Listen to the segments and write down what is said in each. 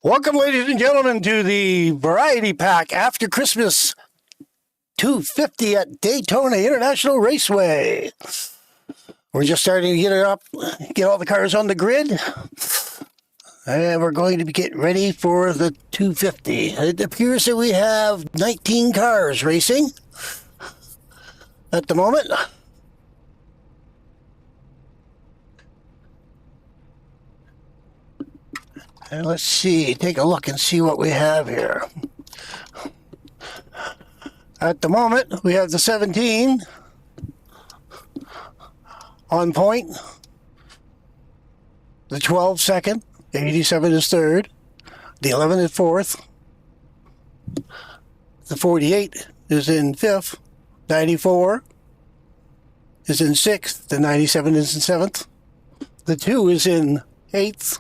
Welcome, ladies and gentlemen, to the Variety Pack After Christmas 250 at Daytona International Raceway. We're just starting to get it up, get all the cars on the grid, and we're going to get ready for the 250. It appears that we have 19 cars racing at the moment. And let's see, take a look and see what we have here. At the moment, we have the 17 on point, the 12 second, the 87 is third, the 11 is fourth, the 48 is in fifth, 94 is in sixth, the 97 is in seventh, the 2 is in eighth,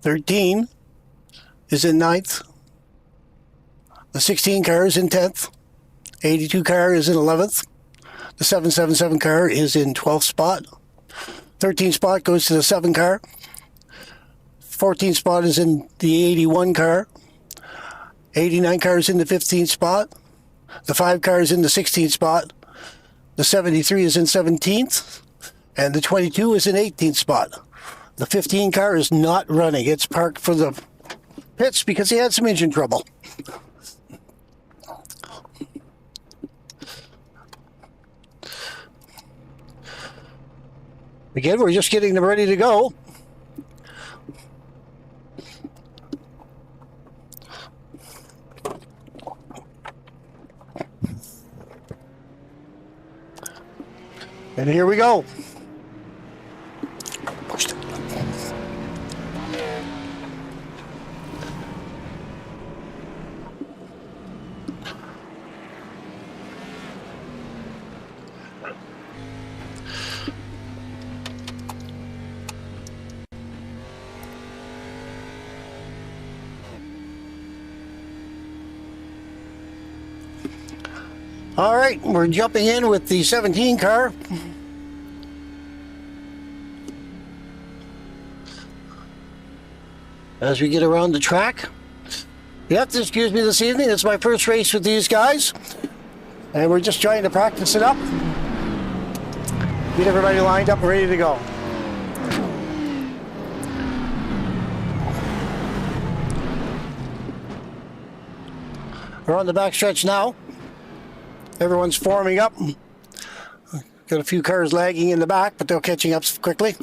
13 is in ninth, the 16 car is in 10th, 82 car is in 11th, the 777 car is in 12th spot, 13th spot goes to the 7 car, 14th spot is in the 81 car, 89 car is in the 15th spot, the 5 car is in the 16th spot, the 73 is in 17th, and the 22 is in 18th spot. The 15 car is not running. It's parked for the pits because he had some engine trouble. Again, we're just getting them ready to go. And here we go. All right, we're jumping in with the 17 car. As we get around the track. You have to excuse me this evening. It's my first race with these guys. And we're just trying to practice it up. Get everybody lined up and ready to go. We're on the backstretch now. Everyone's forming up. Got a few cars lagging in the back, but they're catching up quickly.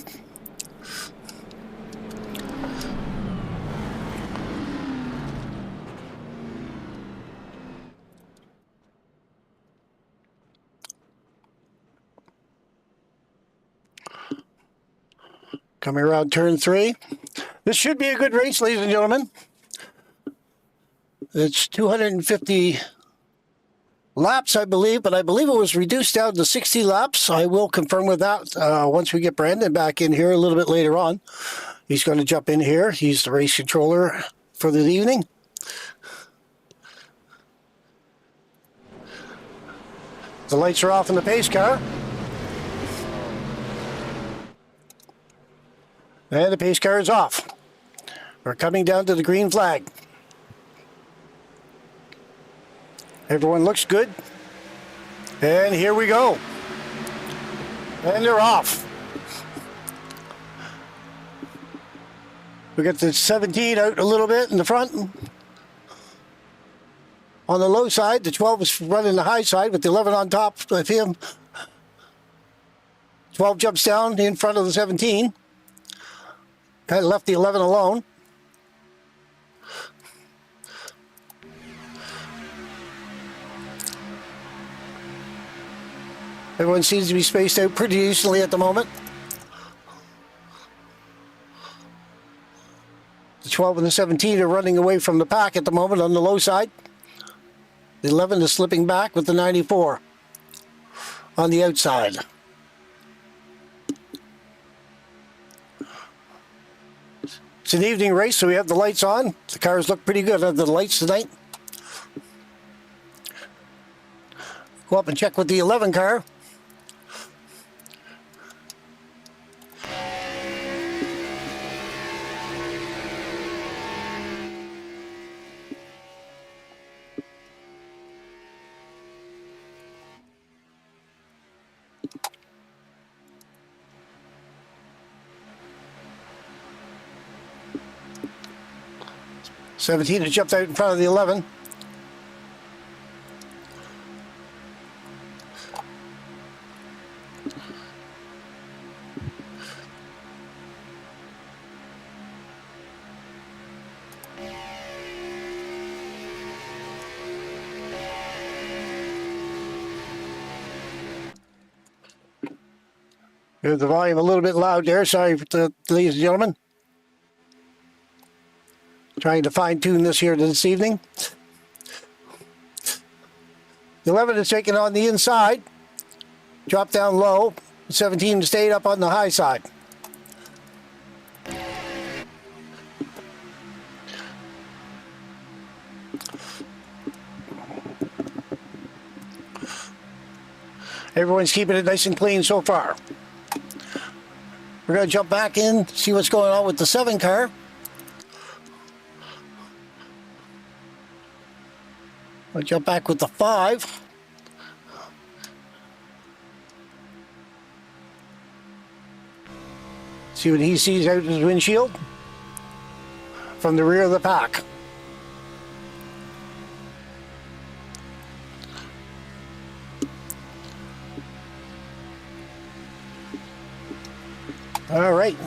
Coming around turn 3. This should be a good race, ladies and gentlemen. It's 250 laps, I believe, but I believe it was reduced down to 60 laps. I will confirm with that once we get Brandon back in here a little bit later on. He's going to jump in here. He's the race controller for the evening. The lights are off in the pace car. And the pace car is off. We're coming down to the green flag. Everyone looks good. And here we go. And they're off. We got the 17 out a little bit in the front. On the low side, the 12 is running the high side with the 11 on top of him. 12 jumps down in front of the 17. Kind of left the 11 alone. Everyone seems to be spaced out pretty decently at the moment. The 12 and the 17 are running away from the pack at the moment on the low side. The 11 is slipping back with the 94 on the outside. It's an evening race, so we have the lights on. The cars look pretty good under the lights tonight. Go up and check with the 11 car. 17 has jumped out in front of the 11. Here's the volume a little bit loud there. Sorry, ladies and gentlemen. Trying to fine-tune this here this evening. The 11 is taken on the inside. Dropped down low. 17 stayed up on the high side. Everyone's keeping it nice and clean so far. We're going to jump back in, see what's going on with the 7 car. We'll jump back with the 5. See what he sees out his windshield from the rear of the pack. All right.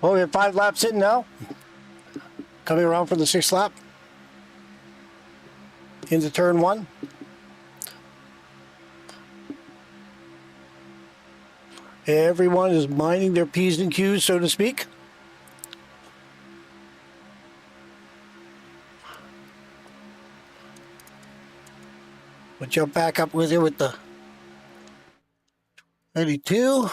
Well, we have 5 laps in now. Coming around for the 6th lap. Into turn 1. Everyone is minding their P's and Q's, so to speak. We'll jump back up with you with the 32.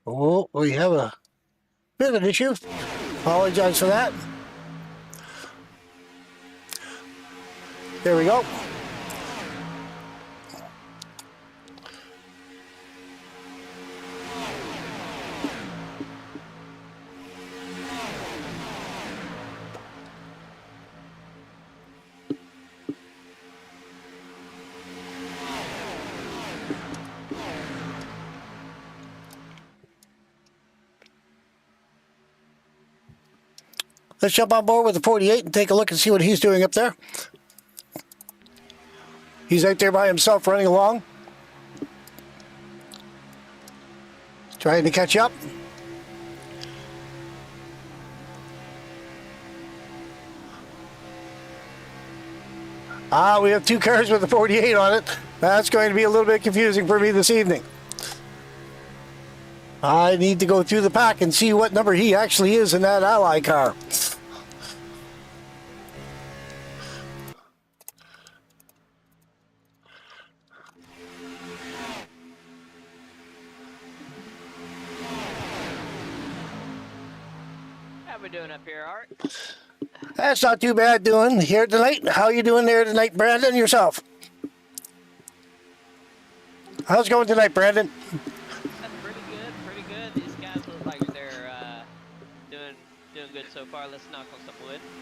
Oh, we have a bit of an issue. Apologize for that. There we go. Let's jump on board with the 48 and take a look and see what he's doing up there. He's out there by himself running along. Trying to catch up. We have 2 cars with the 48 on it. That's going to be a little bit confusing for me this evening. I need to go through the pack and see what number he actually is in that Ally car. How we doing up here, Art? That's not too bad doing here tonight. How you doing there tonight, Brandon, yourself? How's it going tonight, Brandon? That's pretty good. These guys look like they're doing good so far. Let's knock on some wood. Keep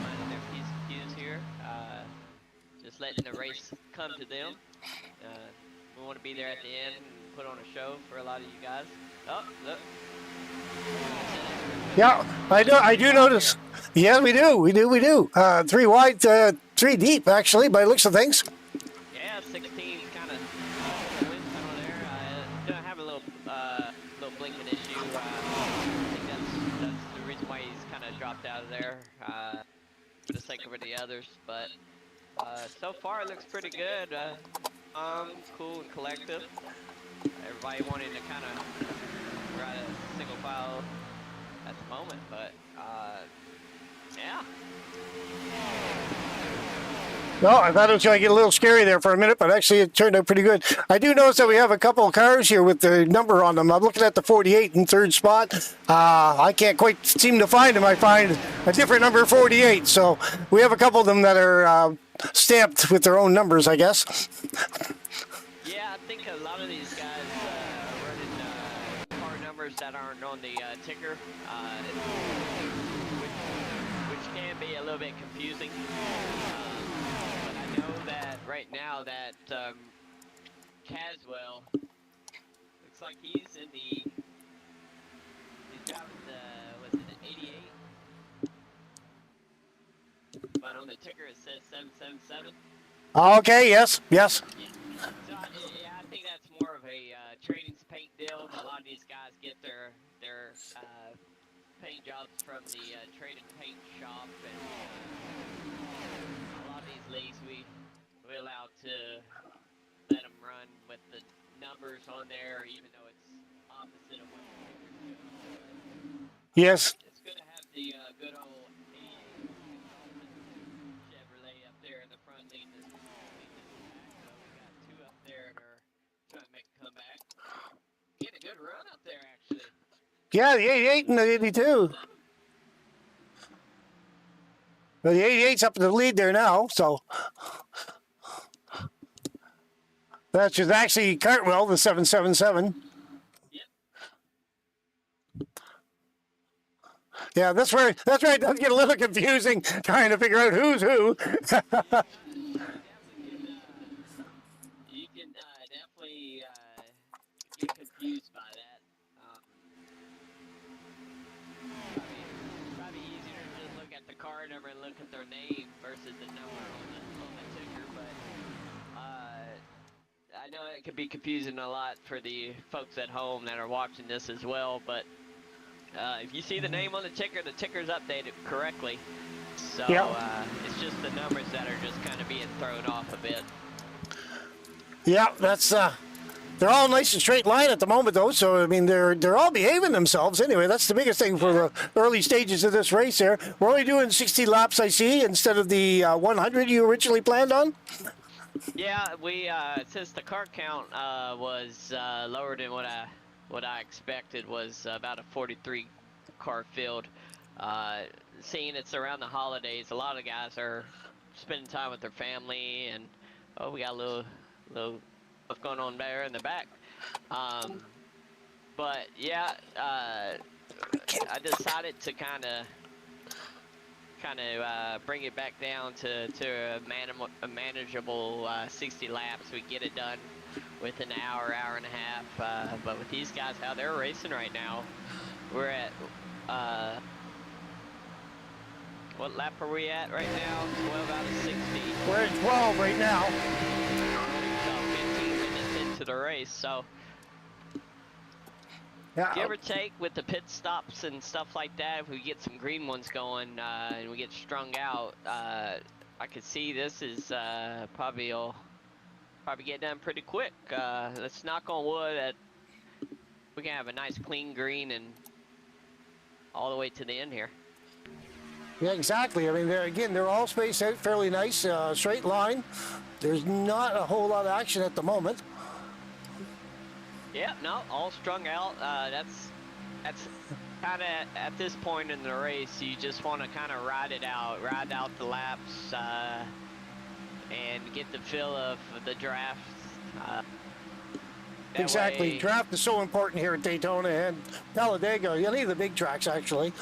minding their P's and Q's here. Just letting the race come to them. We want to be there at the end and put on a show for a lot of you guys. Oh, look. Yeah, I do notice. Yeah, we do. 3 wide, 3 deep, actually, by the looks of things. Yeah, 16 kind of there. Gonna have a little blinking issue. I think that's the reason why he's kind of dropped out of there for the sake of the others. But so far it looks pretty good. Cool and collective. Everybody wanting to kind of ride a single file at the moment, but yeah. No, I thought it was going to get a little scary there for a minute, but actually it turned out pretty good. I do notice that we have a couple of cars here with the number on them. I'm looking at the 48 in 3rd spot. I can't quite seem to find them. I find a different number 48. So we have a couple of them that are stamped with their own numbers, I guess. Yeah, I think of these guys are running car numbers that aren't on the ticker, which can be a little bit confusing. But I know that right now that Caswell looks like he's driving the, was it an 88? But on the ticker it says 777. Okay, yes. Yeah. So yeah, I think that's more of a trading paint deal. A lot of these guys get their paint jobs from the trading paint shop, and a lot of these leagues we allow to let them run with the numbers on there, even though it's opposite of what the ticker shows. Yes. It's good to have the good old 88 Chevrolet up there in the front leading this back. So we got two up there that are trying to make a comeback. Getting a good run up there, actually. Yeah, the 88 and the 82. Well, the 88's up in the lead there now, so that's just actually Cartwell, the 777. Yep. Yeah, that's where it does get a little confusing trying to figure out who's who. You can definitely get confused by that. Probably easier to just look at the car number and look at their name versus the number on the ticker, but I know it could be confusing a lot for the folks at home that are watching this as well, but if you see the name on the ticker's updated correctly. So it's just the numbers that are just kind of being thrown off a bit. Yeah, that's they're all nice and straight line at the moment though, so I mean they're all behaving themselves anyway. That's the biggest thing for the early stages of this race there. We're only doing 60 laps, I see, instead of the 100 you originally planned on. Yeah, we since the car count was lower than what I expected, was about a 43 car field. Seeing it's around the holidays, a lot of guys are spending time with their family, and we got a little stuff going on there in the back. But yeah, I decided to kind of bring it back down to a manageable 60 laps. We get it done with an hour and a half. But with these guys, how they're racing right now, we're at what lap are we at right now? 12 out of 60. We're at 12 right now. So 15 minutes into the race. So Yeah. give or take with the pit stops and stuff like that, if we get some green ones going and we get strung out, I could see this is probably get done pretty quick. Let's knock on wood that we can have a nice clean green and all the way to the end here. Yeah, exactly. I mean, they're all spaced out fairly nice, straight line. There's not a whole lot of action at the moment. Yeah, no, all strung out. That's kind of at this point in the race, you just want to kind of ride out the laps, and get the feel of the draft. Exactly. Draft is so important here at Daytona and Talladega. Any of the big tracks, actually.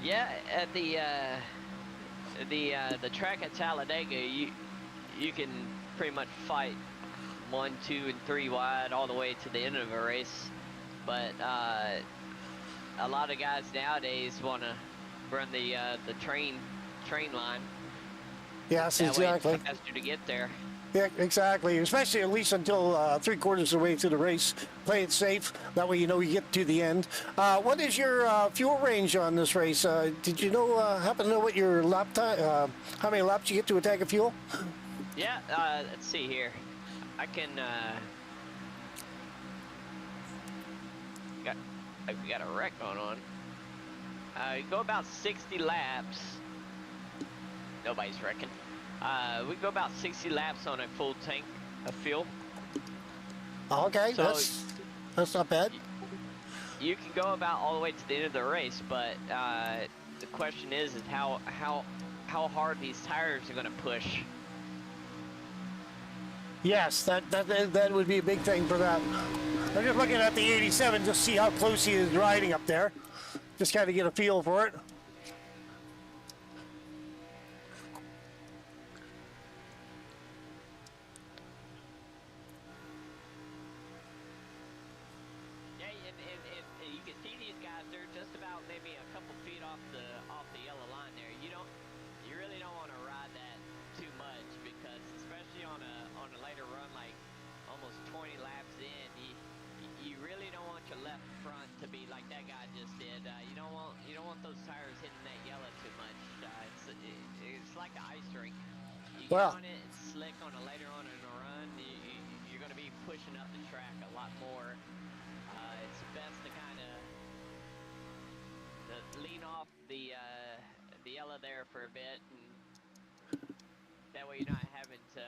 Yeah, at the track at Talladega, you can pretty much fight 1, 2, and 3 wide all the way to the end of a race, but a lot of guys nowadays want to run the train line. Yes, that exactly. Way it's faster to get there. Yeah, exactly. Especially at least until 3/4 of the way through the race. Play it safe. That way you know you get to the end. What is your fuel range on this race? Did you know, happen to know what your lap time, how many laps you get to a tank of fuel? Yeah, let's see here. I can, we got a wreck going on. You go about 60 laps. Nobody's wrecking. We go about 60 laps on a full tank of fuel. Okay, So that's not bad. you can go about all the way to the end of the race, but the question is how hard these tires are going to push. Yes, that would be a big thing for that. I'm just looking at the 87 just to see how close he is riding up there. Just kind of get a feel for it. Yeah, and you can see these guys. They're just about maybe a couple feet off the yellow line there. You really don't want to ride that too much because, especially on a later run, like almost 20 laps in, you really don't want your left front to be like that guy just did. You don't want those tires hitting that yellow too much. It's like an ice rink. You get on it, it's slick on a later on in a run. You're going to be pushing up the track a lot more. It's best to kind of lean off the yellow there for a bit, and that way you're not having to.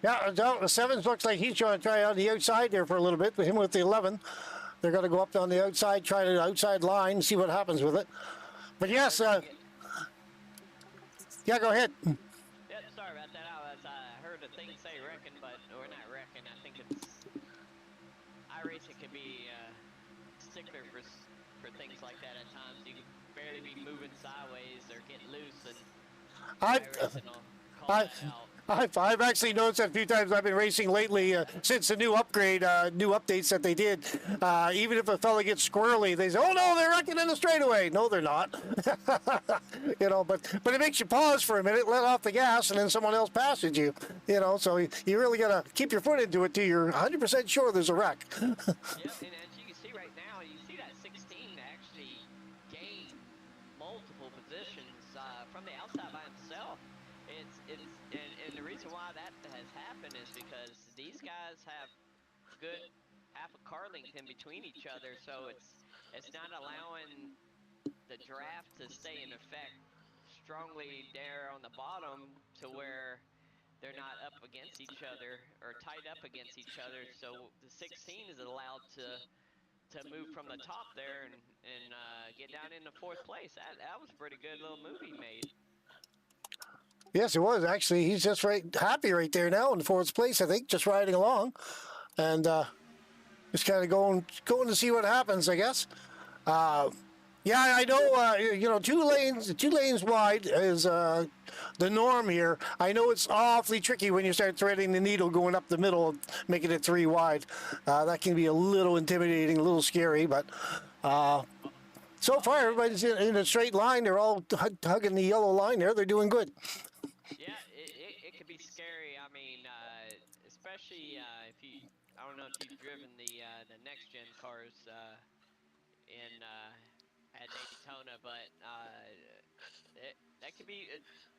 Yeah, the 7 looks like he's trying to try on the outside there for a little bit. Him with the 11, they're going to go up on the outside, try the outside line, see what happens with it. But yes, yeah, go ahead. Yeah, sorry about that. I heard a thing say wrecking, or not wrecking. I think it's iRacing can be stickler for things like that at times. You can barely be moving sideways or getting loose, and iRacing will call that out. I've actually noticed that a few times. I've been racing lately since the new upgrade, new updates that they did. Even if a fella gets squirrely, they say, "Oh no, they're wrecking in the straightaway." No, they're not. You know, but it makes you pause for a minute, let off the gas, and then someone else passes you. You know, so you really gotta keep your foot into it till you're 100% sure there's a wreck. Yeah, and as you can see right now, you see that 16 actually gain multiple positions from the outside by himself. And the reason why that has happened is because these guys have good half a car length in between each other, so it's not allowing the draft to stay in effect strongly there on the bottom to where they're not up against each other or tied up against each other. So the 16 is allowed to move from the top there and get down into 4th place. That was a pretty good little move he made. Yes, it was actually. He's just happy right there now in the 4th place, I think, just riding along, and just kind of going to see what happens, I guess. Yeah, I know. You know, two lanes wide is the norm here. I know it's awfully tricky when you start threading the needle going up the middle, making it 3 wide. That can be a little intimidating, a little scary, but. So far, everybody's in a straight line. They're all hugging the yellow line there. They're doing good. Yeah, it could be scary. I mean, especially if you, I don't know if you've driven the next gen cars at Daytona, but that could be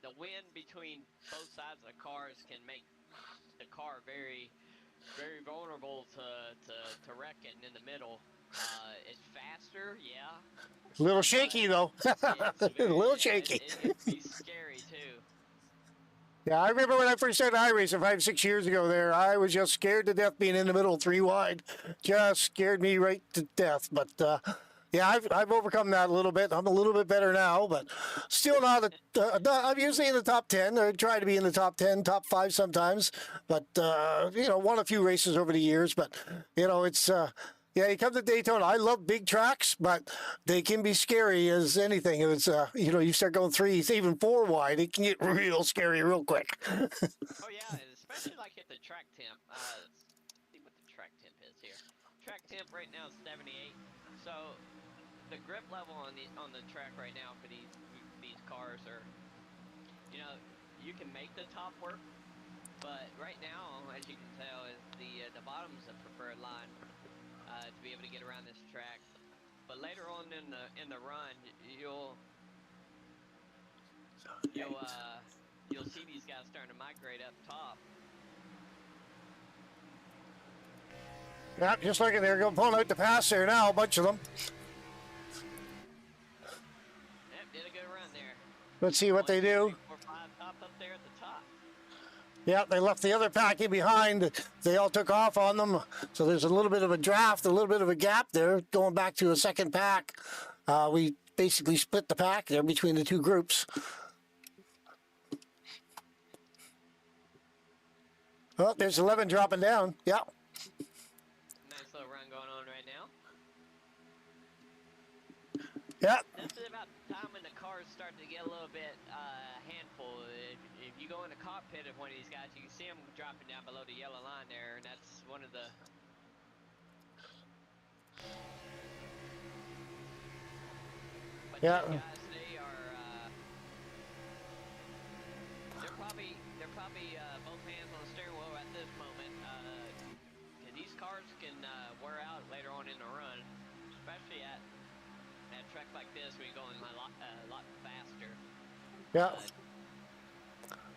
the wind between both sides of the cars can make the car very, very vulnerable to wrecking in the middle. It's faster, yeah. A little shaky though. A little shaky. It'd be scary too. Yeah, I remember when I first started iRacing 5-6 years ago there, I was just scared to death being in the middle 3 wide. Just scared me right to death. But yeah, I've overcome that a little bit. I'm a little bit better now, but still not. I'm usually in the top 10. I try to be in the top 10, top 5 sometimes. But, you know, won a few races over the years. But, you know, it's... yeah, you come to Daytona. I love big tracks, but they can be scary as anything. If it's, you know, you start going 3, even 4 wide, it can get real scary real quick. Oh yeah, and especially like at the track temp. Let's see what the track temp is here. Track temp right now is 78. So the grip level on the track right now for these cars are, you know, you can make the top work, but right now, as you can tell, is the bottom's the preferred line. To be able to get around this track, but later on in the run, you'll see these guys starting to migrate up top. Yeah, just looking there, pulling out the pass there now, a bunch of them. Yep, did a good run there. Let's see what they do. 3, 4, 5 top up there at the top. Yeah, they left the other pack in behind. They all took off on them. So there's a little bit of a draft, a little bit of a gap there, going back to a second pack. We basically split the pack there between the 2 groups. Oh, there's 11 dropping down. Yeah. Nice little run going on right now. Yeah. This is about the time when the cars start to get a little bit handful. If you go in the cockpit of one of these guys, you can see them dropping down below the yellow line there, and that's one of the. But Yeah. these guys, they are. They're probably both hands on the steering wheel at this moment. These cars can wear out later on in the run, especially at a track like this where you're going a lot faster. Yeah.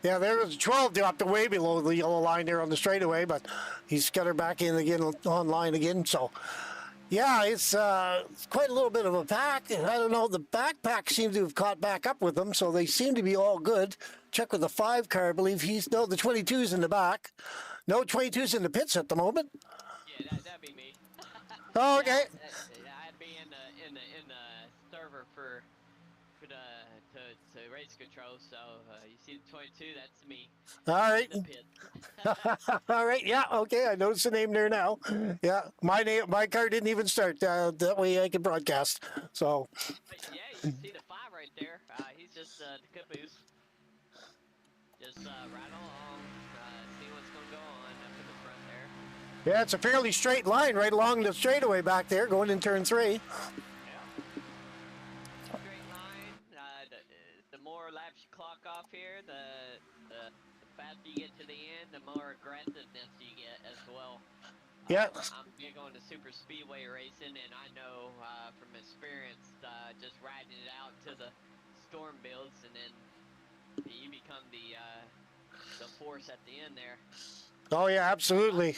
Yeah, there was 12 dropped away below the yellow line there on the straightaway, but he's got her back in again online again. So, yeah, it's quite a little bit of a pack. I don't know, the backpack seems to have caught back up with them, so they seem to be all good. Check with the 5 car, I believe no, the 22's in the back. No, 22's in the pits at the moment. Yeah, that'd be me. Oh, okay. I'd be in the server for to race control. So you see the 22, that's me. All right. In the pit. All right. Yeah. Okay. I noticed the name there now. Yeah. My car didn't even start. That way I can broadcast. So. But yeah, you see the 5 right there. He's just the caboose. Just right along. See what's going to go on up in the front there. Yeah, it's a fairly straight line right along the straightaway back there, going in turn 3. Yeah. Straight line. The more laps you clock off here, the faster you get to the end, the more aggressiveness you get as well. Yeah. I'm big on the super speedway racing, and I know from experience, just riding it out to the storm builds, and then you become the force at the end there. Oh yeah, absolutely.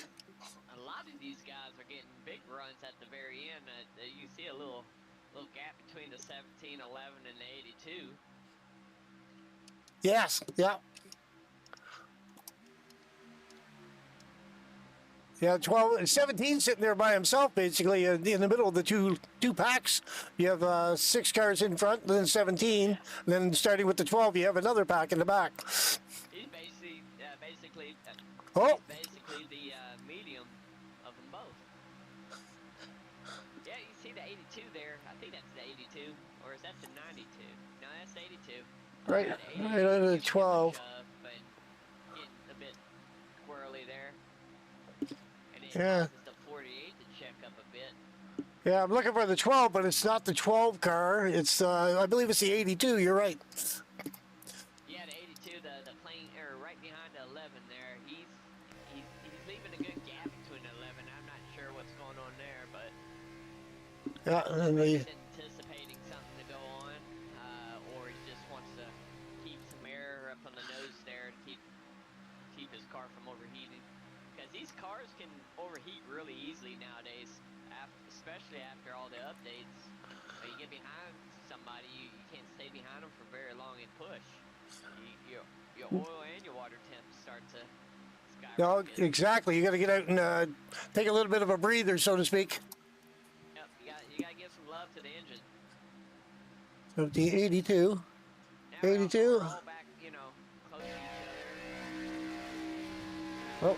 A lot of these guys are getting big runs at the very end. You see a little gap between the 17, 11, and the 82. Yes. Yeah. Yeah, 12, 17 sitting there by himself, basically, in the middle of the two packs. You have 6 cars in front, then 17, and then starting with the 12, you have another pack in the back. He's basically the medium of them both. Yeah, you see the 82 there. I think that's the 82, or is that the 92? No, that's the 82. Right, right under the 12. But getting a bit squirrely there. And it Yeah. causes the 48 to check up a bit. Yeah, I'm looking for the 12, but it's not the 12 car. It's, I believe it's the 82. You're right. Yeah, the 82, the plane, or right behind the 11 there. He's leaving a good gap between the 11. I'm not sure what's going on there, but Yeah, and he's anticipating something to go on, or he just wants to keep some air up on the nose there to keep his car from overheating. Because these cars can overheat really easily nowadays, especially after all the updates. When you get behind somebody, you can't stay behind them for very long and push. Your oil and your water temps start to no, skyrocket. exactly. You got to get out and take a little bit of a breather, so to speak. Yep, you gotta give some love to the engine. So the 82. Now 82. We're all back, close to each other. Oh, Is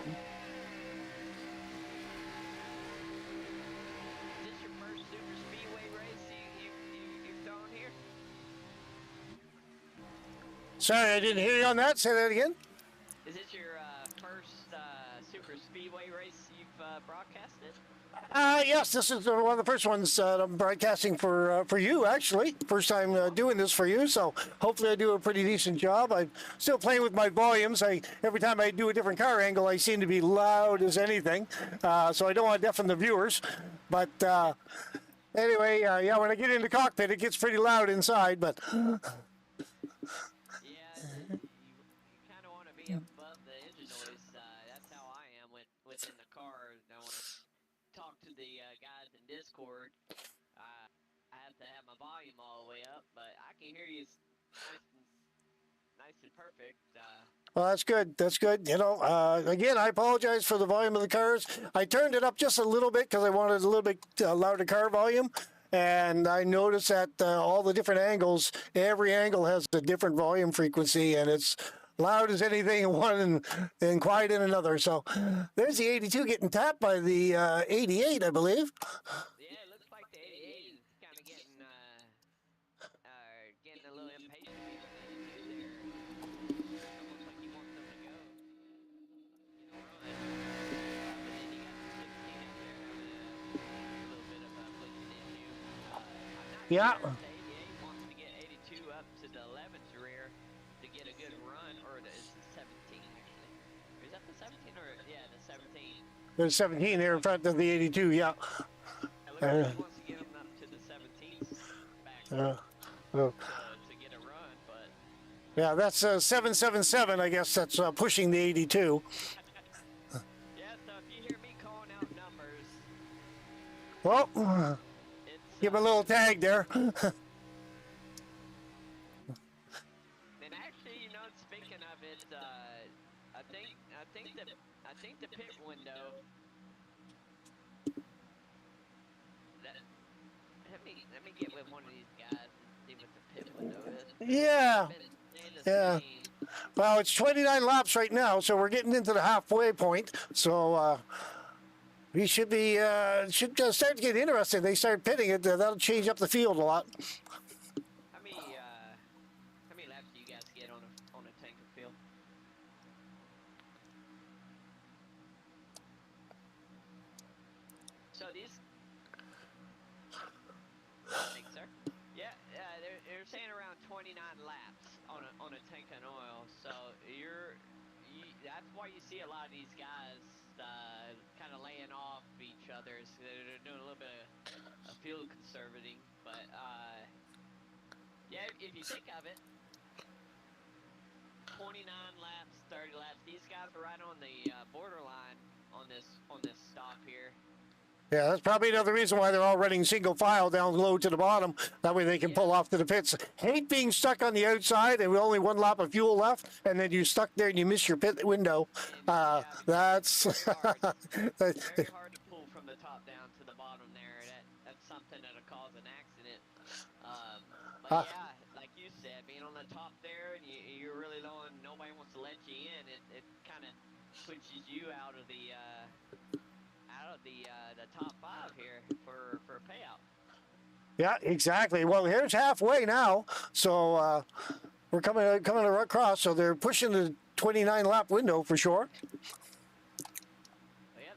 this your first super speedway race you've thrown here? sorry, I didn't hear you on that. Say that again. Is this your first super speedway race you've broadcasted? Yes, this is one of the first ones I'm broadcasting for you, actually. First time doing this for you, so hopefully I do a pretty decent job. I'm still playing with my volumes. Every time I do a different car angle, I seem to be loud as anything, so I don't want to deafen the viewers. But anyway, yeah, when I get in the cockpit, it gets pretty loud inside, but... Yeah, you kind of want to be above the engine noise. That's how I am within the car. I want to talk to the guys in Discord. I have to have my volume all the way up, but I can hear you nice and perfect. Well, that's good. That's good. Again, I apologize for the volume of the cars. I turned it up just a little bit because I wanted a little bit louder car volume. And I noticed that all the different angles, every angle has a different volume frequency, and it's loud as anything in one and quiet in another. So there's the 82 getting tapped by the 88, I believe. Yeah, it looks like the 88 is kind of getting a little impatient to beat on the 82 there. It's almost like he wants them to go, run. But then you got the 16 up there having a little bit of a blinking issue. I'm not Yeah. sure if the 88 wants to get 82 up to the 11's rear to get a good run, or is the 17 actually? Or is that the 17 or yeah, the 17? There's 17 there in front of the 82. Yeah. It looks like he wants to get them up to the 17's back to get a run, but yeah, that's 777. I guess that's pushing the 82. yeah. So if you hear me calling out numbers, Well, it's give him a little tag there. And actually, speaking of it, I think the pit window. Let me get with one of these guys and see what the pit window is. Yeah. Yeah. Well, it's 29 laps right now, so we're getting into the halfway point. So we should be start to get interested. They start pitting it. That'll change up the field a lot. How many laps do you guys get on a tanker field? So these. Thanks, sir. Yeah, they're saying around 29 laps on a tank of oil. So that's why you see a lot of these guys kind of laying off each other. So they're doing a little bit of fuel conserving. But yeah, if you think of it, 29 laps, 30 laps. These guys are right on the borderline on this stop here. Yeah, that's probably another reason why they're all running single file down low to the bottom. That way they can pull off to the pits. Hate being stuck on the outside and with only one lap of fuel left, and then you're stuck there and you miss your pit window. That's very hard to pull from the top down to the bottom there. That's something that'll cause an accident. But yeah, like you said, being on the top there and you're really low and nobody wants to let you in, it kind of pushes you out of the top 5 here for a payout. Yeah, exactly. Well, here's halfway now, so we're coming across. So they're pushing the 29 lap window for sure. Yeah,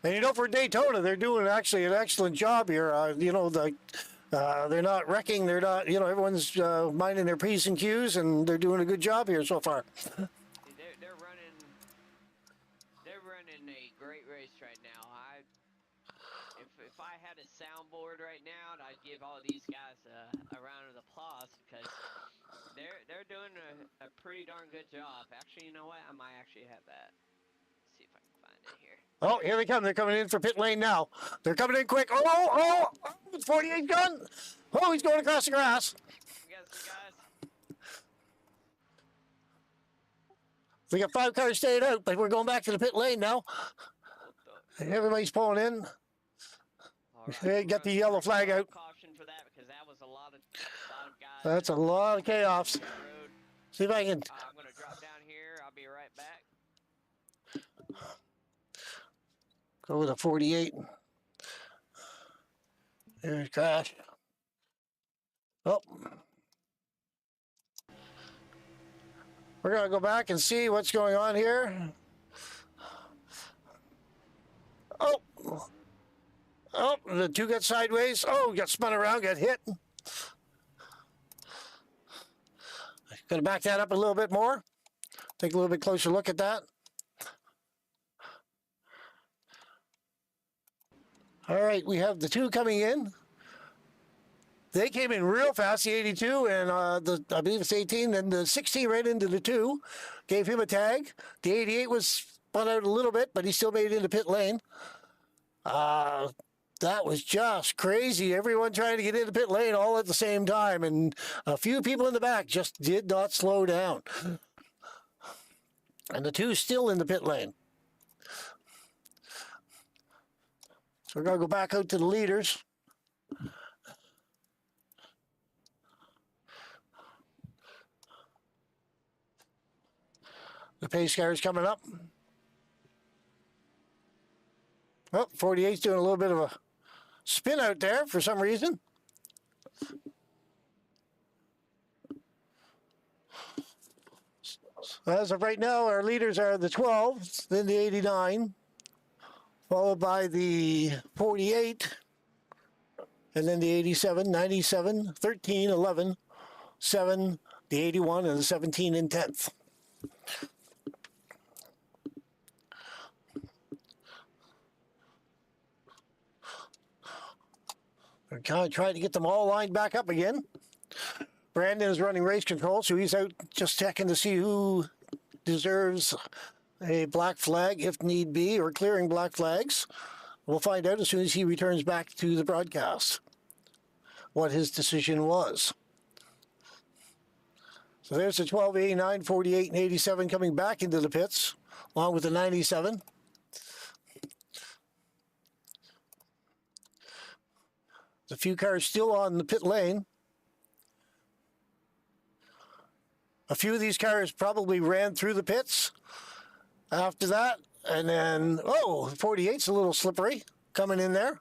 they're. And for Daytona, they're doing actually an excellent job here. They're not wrecking. They're not. Everyone's minding their P's and Q's, and they're doing a good job here so far. They're running a great race right now. If I had a soundboard right now, I'd give all these guys a round of applause because they're doing a pretty darn good job. Actually, you know what? I might actually have that. Let's see if I can find it here. Oh, here they come. They're coming in for pit lane now. They're coming in quick. Oh, 48 gun. Oh, he's going across the grass. We got some guys. We got 5 cars staying out, but we're going back to the pit lane now. Everybody's pulling in. Right, got the yellow flag out. Caution for that because that was a lot of guys. That's a lot of chaos. See if I can. I'm going to drop down here. I'll be right back. Go with a 48. There's crash. Oh. We're going to go back and see what's going on here. Oh, the 2 got sideways. Oh, got spun around, got hit. Going to back that up a little bit more. Take a little bit closer look at that. All right, we have the 2 coming in. They came in real fast, the 82 and I believe it's 18, and the 16 right into the 2. Gave him a tag. The 88 was spun out a little bit, but he still made it into pit lane. That was just crazy. Everyone trying to get into pit lane all at the same time, and a few people in the back just did not slow down. And the 2 still in the pit lane. So we're going to go back out to the leaders. pace car is coming up. Oh, 48's doing a little bit of a spin out there for some reason. As of right now, our leaders are the 12, then the 89, followed by the 48, and then the 87, 97, 13, 11, 7, the 81, and the 17 in 10th. We're kind of trying to get them all lined back up again. Brandon is running race control, so he's out just checking to see who deserves a black flag if need be, or clearing black flags. We'll find out as soon as he returns back to the broadcast what his decision was. So there's the 12, 89, 48, and 87 coming back into the pits, along with the 97. There's a few cars still on the pit lane. A few of these cars probably ran through the pits after that. And then, 48's a little slippery coming in there.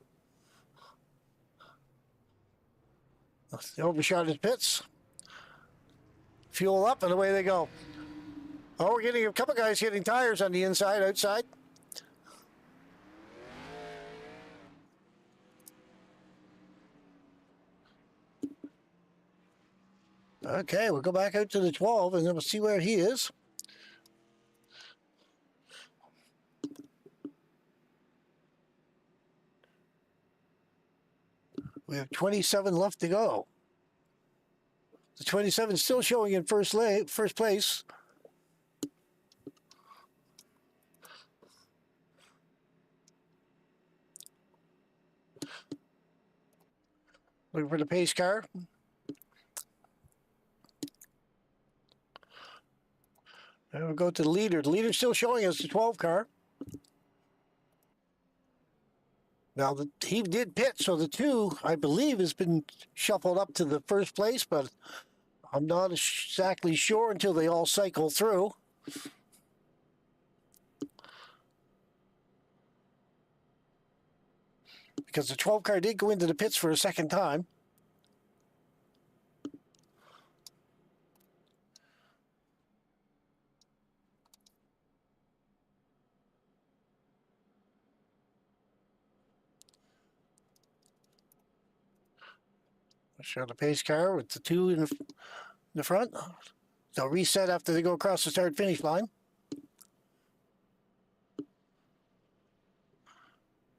They overshot his pits. Fuel up and away they go. Oh, we're getting a couple guys hitting tires on the inside, outside. Okay, we'll go back out to the 12 and then we'll see where he is. We have 27 left to go. The 27 is still showing in first place. Looking for the pace car. And we'll go to the leader. The leader's still showing us the 12 car. Now, he did pit, so the 2, I believe, has been shuffled up to the first place, but I'm not exactly sure until they all cycle through. Because the 12 car did go into the pits for a second time. Show the pace car with the 2 in the front. They'll reset after they go across the start-finish line.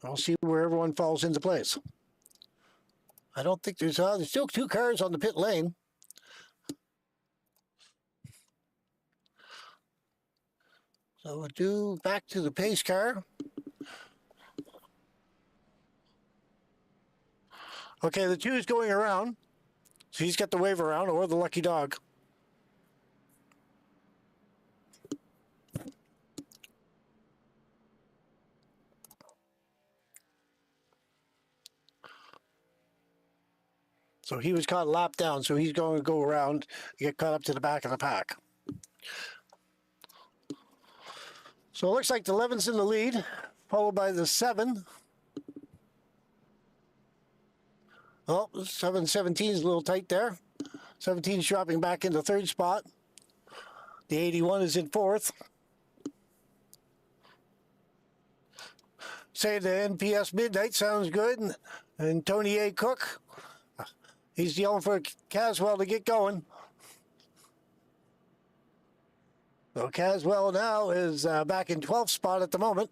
We'll see where everyone falls into place. I don't think there's still 2 cars on the pit lane. So we'll do back to the pace car. Okay, the 2 is going around. So he's got the wave around, or the lucky dog. So he was caught lap down, so he's going to go around and get caught up to the back of the pack. So it looks like the 11's in the lead, followed by the 7. Oh, 17 is a little tight there. 17's dropping back into 3rd spot. The 81 is in 4th. Say the NPS Midnight sounds good. And Tony A. Cook, he's yelling for Caswell to get going. So Caswell now is back in 12th spot at the moment.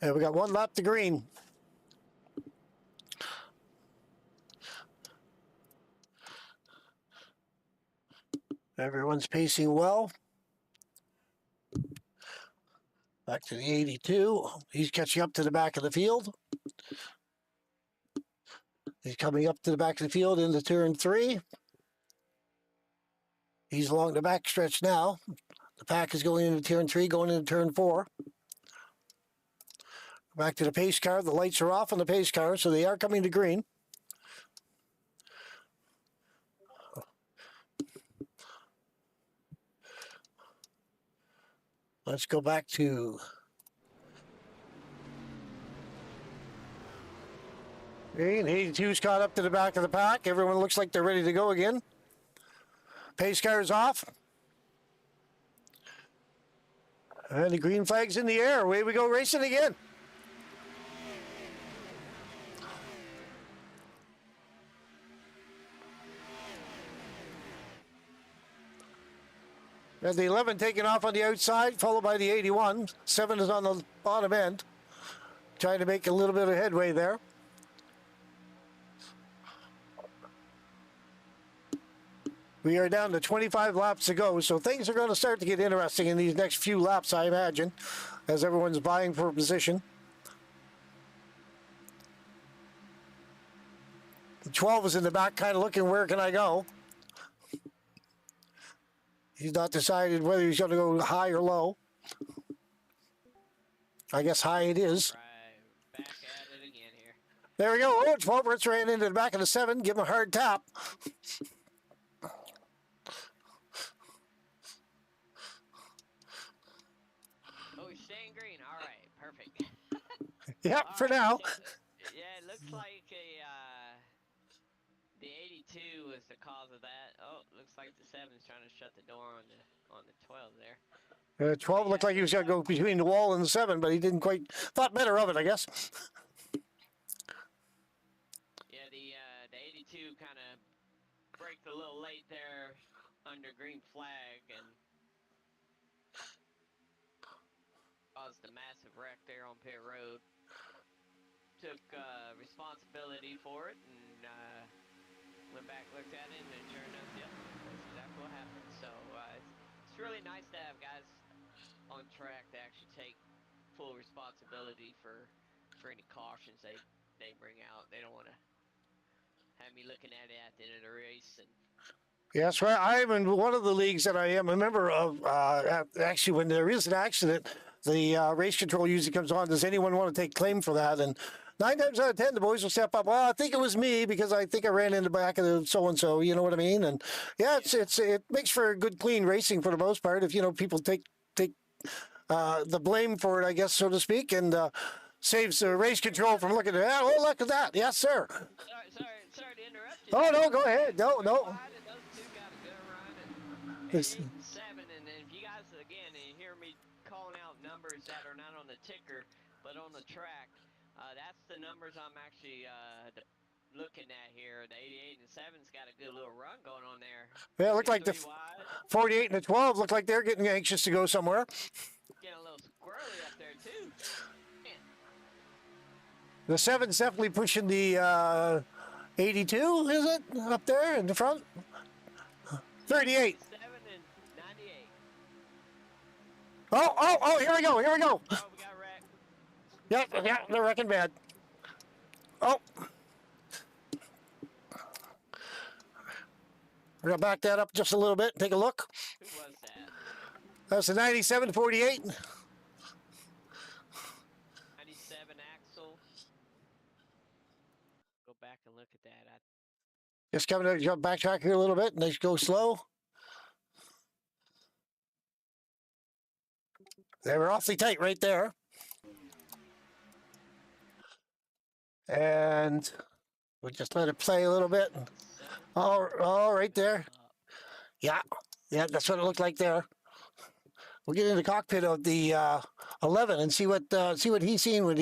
And we got 1 lap to green. Everyone's pacing well. Back to the 82. He's catching up to the back of the field. He's coming up to the back of the field into turn 3. He's along the back stretch now. The pack is going into turn 3, going into turn 4. Back to the pace car. The lights are off on the pace car, so they are coming to green. Let's go back to... Okay, and 82's caught up to the back of the pack. Everyone looks like they're ready to go again. Pace car's off. And the green flag's in the air. Away we go racing again. And the 11 taking off on the outside, followed by the 81. 7 is on the bottom end. Trying to make a little bit of headway there. We are down to 25 laps to go, so things are going to start to get interesting in these next few laps, I imagine, as everyone's vying for position. The 12 is in the back, kind of looking, where can I go? He's not decided whether he's going to go high or low. I guess high it is. Right, back at it again here. There we go. Oh, 12 ran into the back of the 7. Give him a hard tap. Oh, he's staying green. All right, perfect. Yep, All for right, now. so, yeah, it looks like the 82 was the cause of that. Oh, looks like the 7's trying to shut the door on the 12 there. 12 looked like he was going to go between the wall and the 7, but he didn't quite... Thought better of it, I guess. Yeah, the 82 kind of braked a little late there under green flag and caused a massive wreck there on pit road. Took responsibility for it and went back, looked at it, and sure enough, yep, that's exactly what happened. So it's really nice to have guys on track to actually take full responsibility for any cautions they bring out. They don't want to have me looking at it at the end of the race. And Yeah, that's right. I'm in one of the leagues that I am a member of. Actually, when there is an accident, the race control usually comes on. Does anyone want to take claim for that? And 9 times out of 10, the boys will step up. Well, I think it was me because I think I ran in the back of the so-and-so. You know what I mean? And yeah, it makes for good, clean racing for the most part. If people take the blame for it, I guess, so to speak, and saves the race control from looking at that. Oh, look at that. Yes, sir. Sorry to interrupt you. Oh, no, go ahead. No. Those two got a good run, and 8 and 7. And then if you guys, again, and you hear me calling out numbers that are not on the ticker, but on the track, that's the numbers I'm actually looking at here. The 88 and 7's got a good little run going on there. Yeah, it looked like the 48 and the 12 look like they're getting anxious to go somewhere. Getting a little squirrely up there, too. Man. The 7's definitely pushing the 82, is it? Up there in the front? 38. 7 and 98. Oh, here we go. Oh, we got wrecked. Yeah, they're wrecking bad. Oh. We're going to back that up just a little bit and take a look. Who was that? That's the 97 48. 97 Axel. Go back and look at that. Just coming to backtrack here a little bit and they go slow. They were awfully tight right there. And we'll just let it play a little bit. Oh, right there. Yeah, that's what it looked like there. We'll get in the cockpit of the 11 and see what he's seen when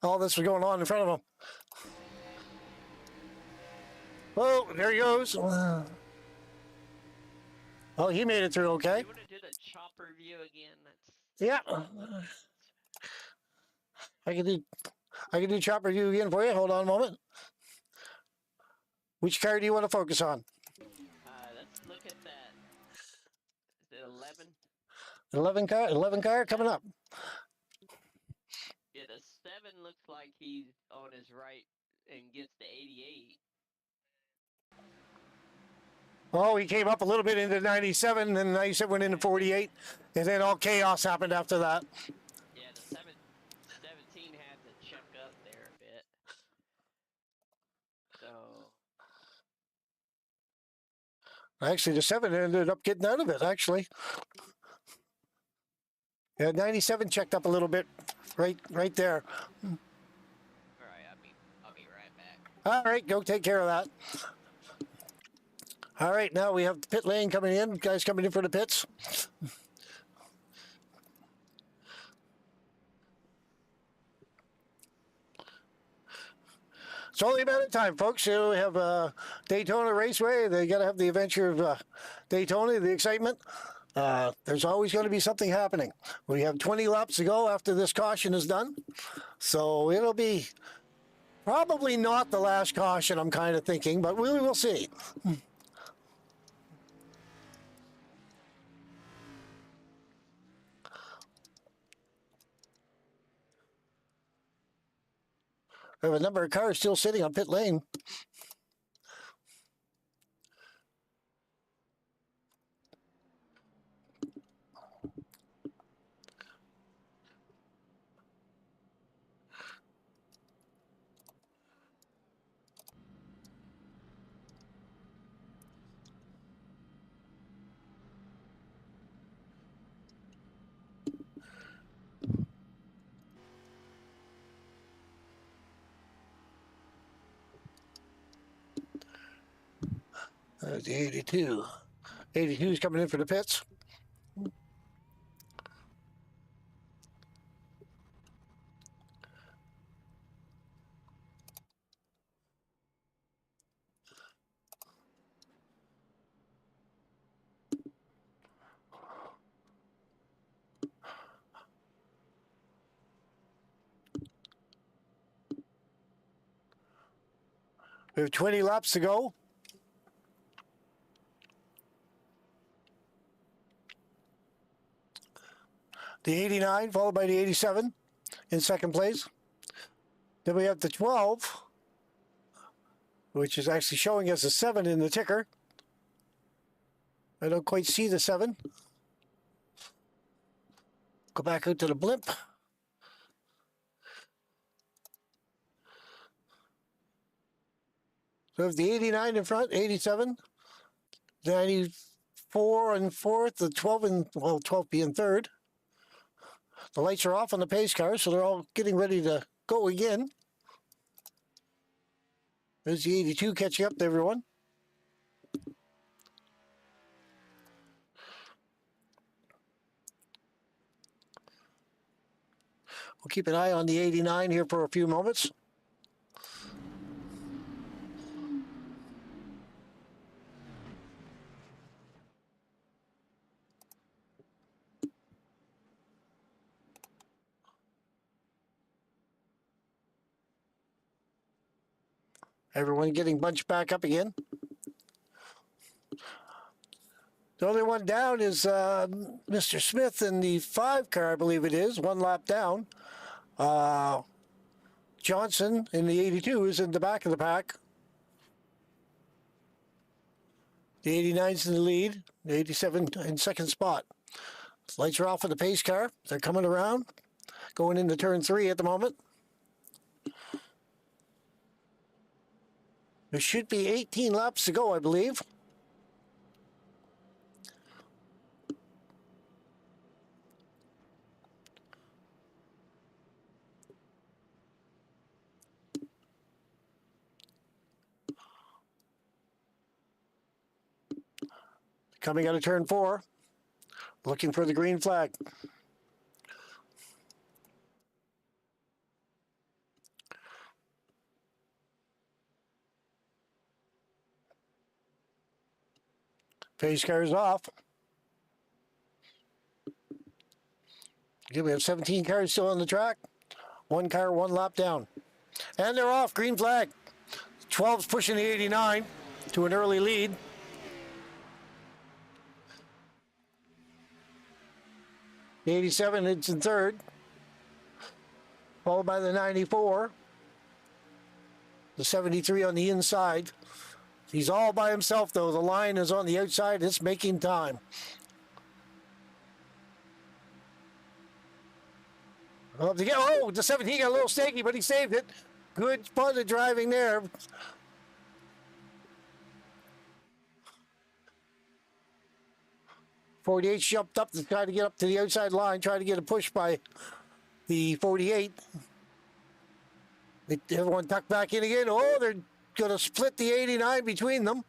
all this was going on in front of him. Oh, there he goes. Oh, he made it through okay. You want to do the chopper view again? Yeah. I can do chopper view again for you. Hold on a moment. Which car do you want to focus on? Let's look at that. Is it 11? 11 car coming up. Yeah, the 7 looks like he's on his right and gets the 88. Oh, he came up a little bit into 97, and 97 went into 48, and then all chaos happened after that. Yeah, the 17 had to check up there a bit. So Actually, the 7 ended up getting out of it, actually. Yeah, 97 checked up a little bit, right there. All right, I'll be right back. All right, go take care of that. All right, now we have the pit lane coming in. Guys coming in for the pits. It's only a matter of time, folks. You have Daytona Raceway. They got to have the adventure of Daytona, the excitement. There's always going to be something happening. We have 20 laps to go after this caution is done. So it'll be probably not the last caution, I'm kind of thinking, but we will see. We have a number of cars still sitting on pit lane. There's the 82. 82 is coming in for the pits. We have 20 laps to go. The 89 followed by the 87 in second place. Then we have the 12, which is actually showing us a 7 in the ticker. I don't quite see the 7. Go back out to the blimp. So we have the 89 in front, 87, 94 in fourth, the 12 in, well, 12 being third. The lights are off on the pace cars, so they're all getting ready to go again. There's the 82 catching up to everyone. We'll keep an eye on the 89 here for a few moments. Everyone getting bunched back up again. The only one down is Mr. Smith in the 5 car, I believe it is, 1 lap down. Johnson in the 82 is in the back of the pack. The 89's in the lead, the 87 in second spot. Lights are off of the pace car. They're coming around, going into turn 3 at the moment. There should be 18 laps to go, I believe. Coming out of turn 4, looking for the green flag. Pace car is off. Okay, we have 17 cars still on the track. 1 car, 1 lap down. And they're off, green flag. 12's pushing the 89 to an early lead. The 87 is in third, followed by the 94. The 73 on the inside. He's all by himself, though. The line is on the outside. It's making time. Oh, the 17 got a little snaky, but he saved it. Good spot of driving there. 48 jumped up to try to get up to the outside line, try to get a push by the 48. Everyone tucked back in again. Oh, they're going to split the 89 between them.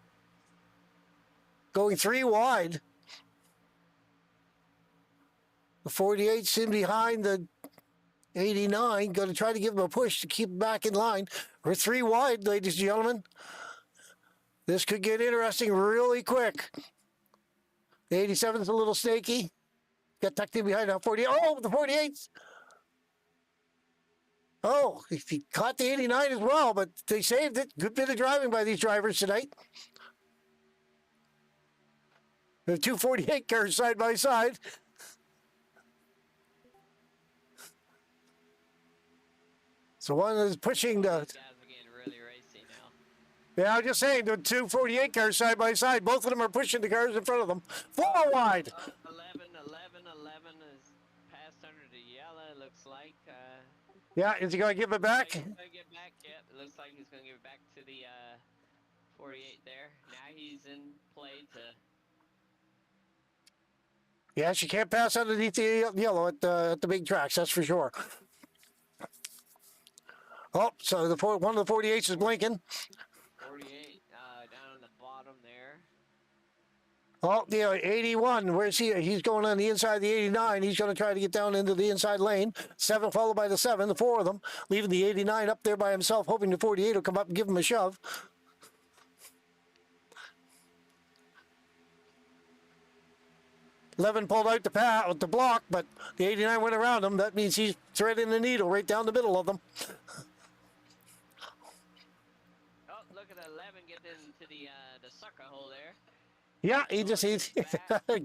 Going 3 wide. The 48's in behind the 89. Going to try to give him a push to keep him back in line. We're 3 wide, ladies and gentlemen. This could get interesting really quick. The 87's a little snaky. Got tucked in behind now. 48. Oh, the 48's. Oh, he caught the 89 as well, but they saved it. Good bit of driving by these drivers tonight. We have 2 48 cars side by side. So one is pushing the... These guys are getting really racy now. Yeah, I'm just saying, the 2 48 cars side by side. Both of them are pushing the cars in front of them. 4 wide. 11 is passed under the yellow, looks like. Yeah, is he going to give it back? He's going to get back, yep. It looks like he's going to give it back to the 48 there. Now he's in play to... Yes, you can't pass underneath the yellow at the big tracks, that's for sure. Oh, so one of the 48s is blinking. 48 down on the bottom there. Oh, the 81, where's he? He's going on the inside of the 89. He's going to try to get down into the inside lane. 7 followed by the 7, the 4 of them, leaving the 89 up there by himself, hoping the 48 will come up and give him a shove. Levin pulled out the block, but the 89 went around him. That means he's threading the needle right down the middle of them. Oh, look at 11 getting into the sucker hole there. Yeah, he's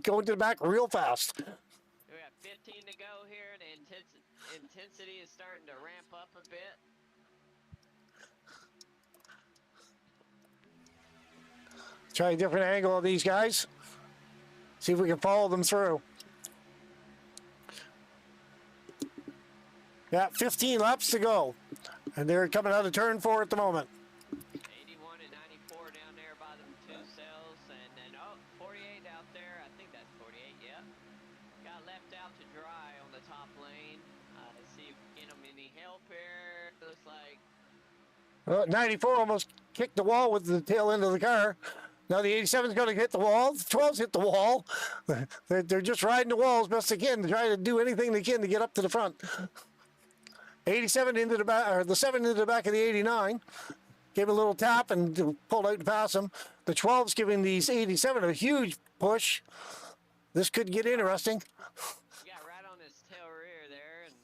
going to the back real fast. We got 15 to go here. The intensity is starting to ramp up a bit. Try a different angle of these guys. See if we can follow them through. Yeah, 15 laps to go. And they're coming out of turn 4 at the moment. 81 and 94 down there by the 2 cells. And then, 48 out there. I think that's 48, yeah. Got left out to dry on the top lane. Let's see if we get them any help here. Looks like... 94 almost kicked the wall with the tail end of the car. Now the 87's going to hit the wall. The 12's hit the wall. They're just riding the wall as best they can to try to do anything they can to get up to the front. 87 into the back, or the 7 into the back of the 89. Gave a little tap and pulled out to pass him. The 12's giving these 87 a huge push. This could get interesting. Got right on his tail rear there, and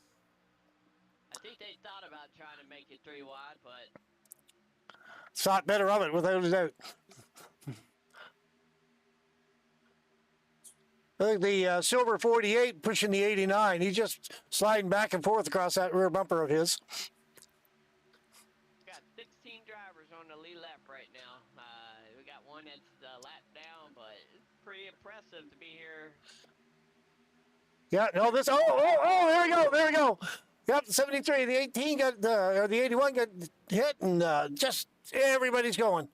I think they thought about trying to make it 3 wide, but Thought better of it without a doubt. I think the silver 48 pushing the 89. He's just sliding back and forth across that rear bumper of his. got 16 drivers on the lead lap right now. We got one that's a lap down, but it's pretty impressive to be here. Yeah, no, this. There we go. Yep, 73. The 18 got, or the 81 got hit, and just everybody's going.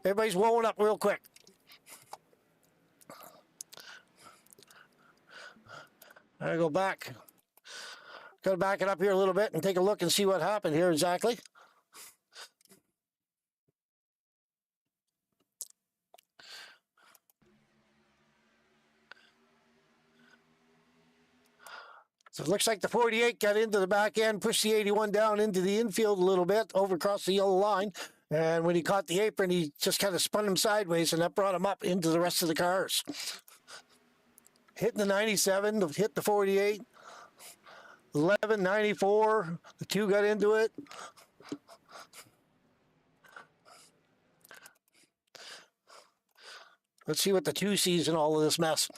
Everybody's blowing up real quick. I go back. Got to back it up here a little bit and take a look and see what happened here exactly. So it looks like the 48 got into the back end, pushed the 81 down into the infield a little bit, over across the yellow line. And when he caught the apron, he just kind of spun him sideways, and that brought him up into the rest of the cars. Hitting the 97, hit the 48, 11, 94, the 2 got into it. Let's see what the 2 sees in all of this mess.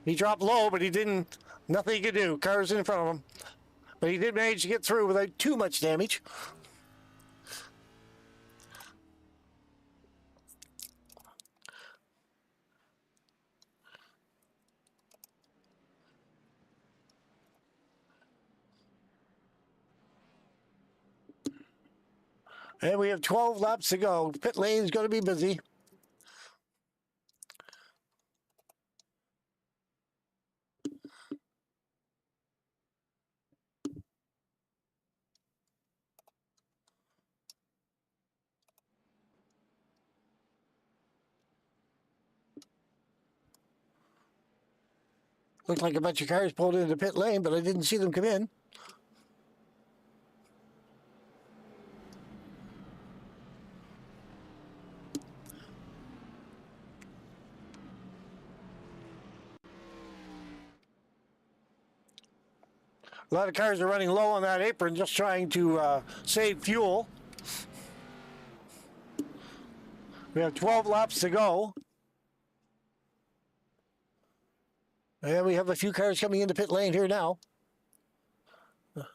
He dropped low, but he didn't, nothing he could do. Cars in front of him. But he did manage to get through without too much damage. And we have 12 laps to go. Pit lane is going to be busy. Looked like a bunch of cars pulled into the pit lane, but I didn't see them come in. A lot of cars are running low on that apron, just trying to save fuel. We have 12 laps to go. And we have a few cars coming into pit lane here now.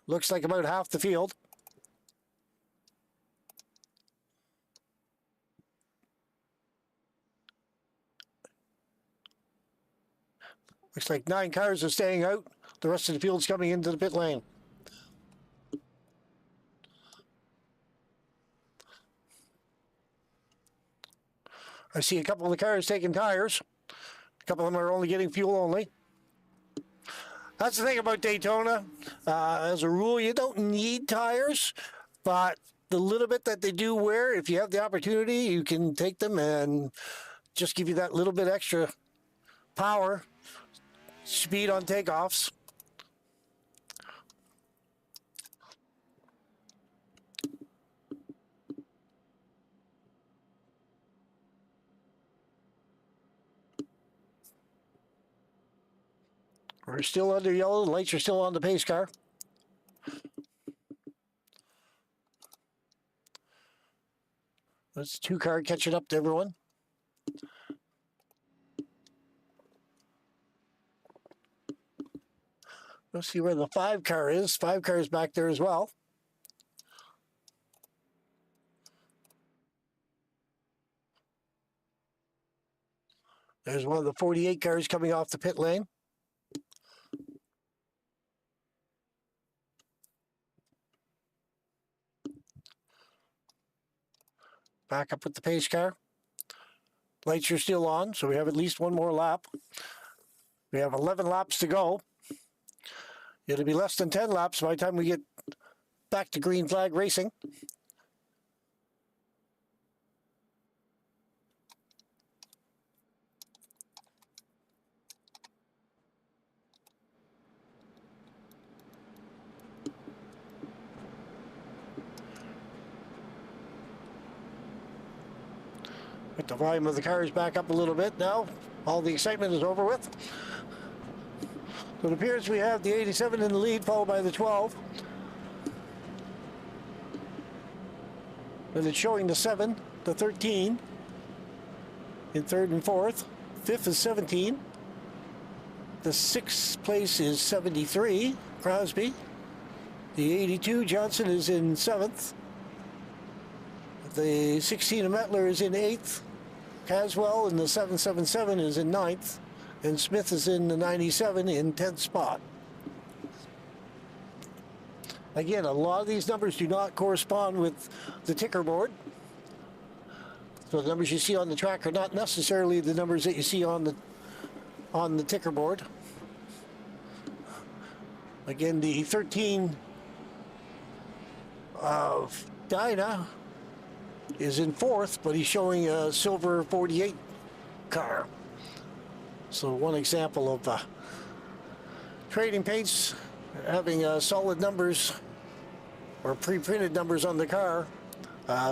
Looks like about half the field. Looks like 9 cars are staying out. The rest of the field's coming into the pit lane. I see a couple of the cars taking tires. A couple of them are only getting fuel only. That's the thing about Daytona. As a rule, you don't need tires, but the little bit that they do wear, if you have the opportunity, you can take them and just give you that little bit extra power, speed on takeoffs. We're still under yellow. The lights are still on the pace car. That's 2 car catching up to everyone. Let's see where the 5 car is. 5 cars back there as well. There's one of the 48 cars coming off the pit lane. Back up with the pace car. Lights are still on, so we have at least one more lap. We have 11 laps to go. It'll be less than 10 laps by the time we get back to green flag racing. Put the volume of the cars back up a little bit now. All the excitement is over with. So it appears we have the 87 in the lead, followed by the 12. Then it's showing the 7, the 13 in 3rd and 4th. 5th is 17. The 6th place is 73, Crosby. The 82, Johnson, is in 7th. The 16 of Mettler is in 8th. Caswell in the 777 is in 9th. And Smith is in the 97 in 10th spot. Again, a lot of these numbers do not correspond with the ticker board. So the numbers you see on the track are not necessarily the numbers that you see on the ticker board. Again, the 13 of Dyna is in 4th, but he's showing a silver 48 car. So one example of trading paints having solid numbers or pre-printed numbers on the car,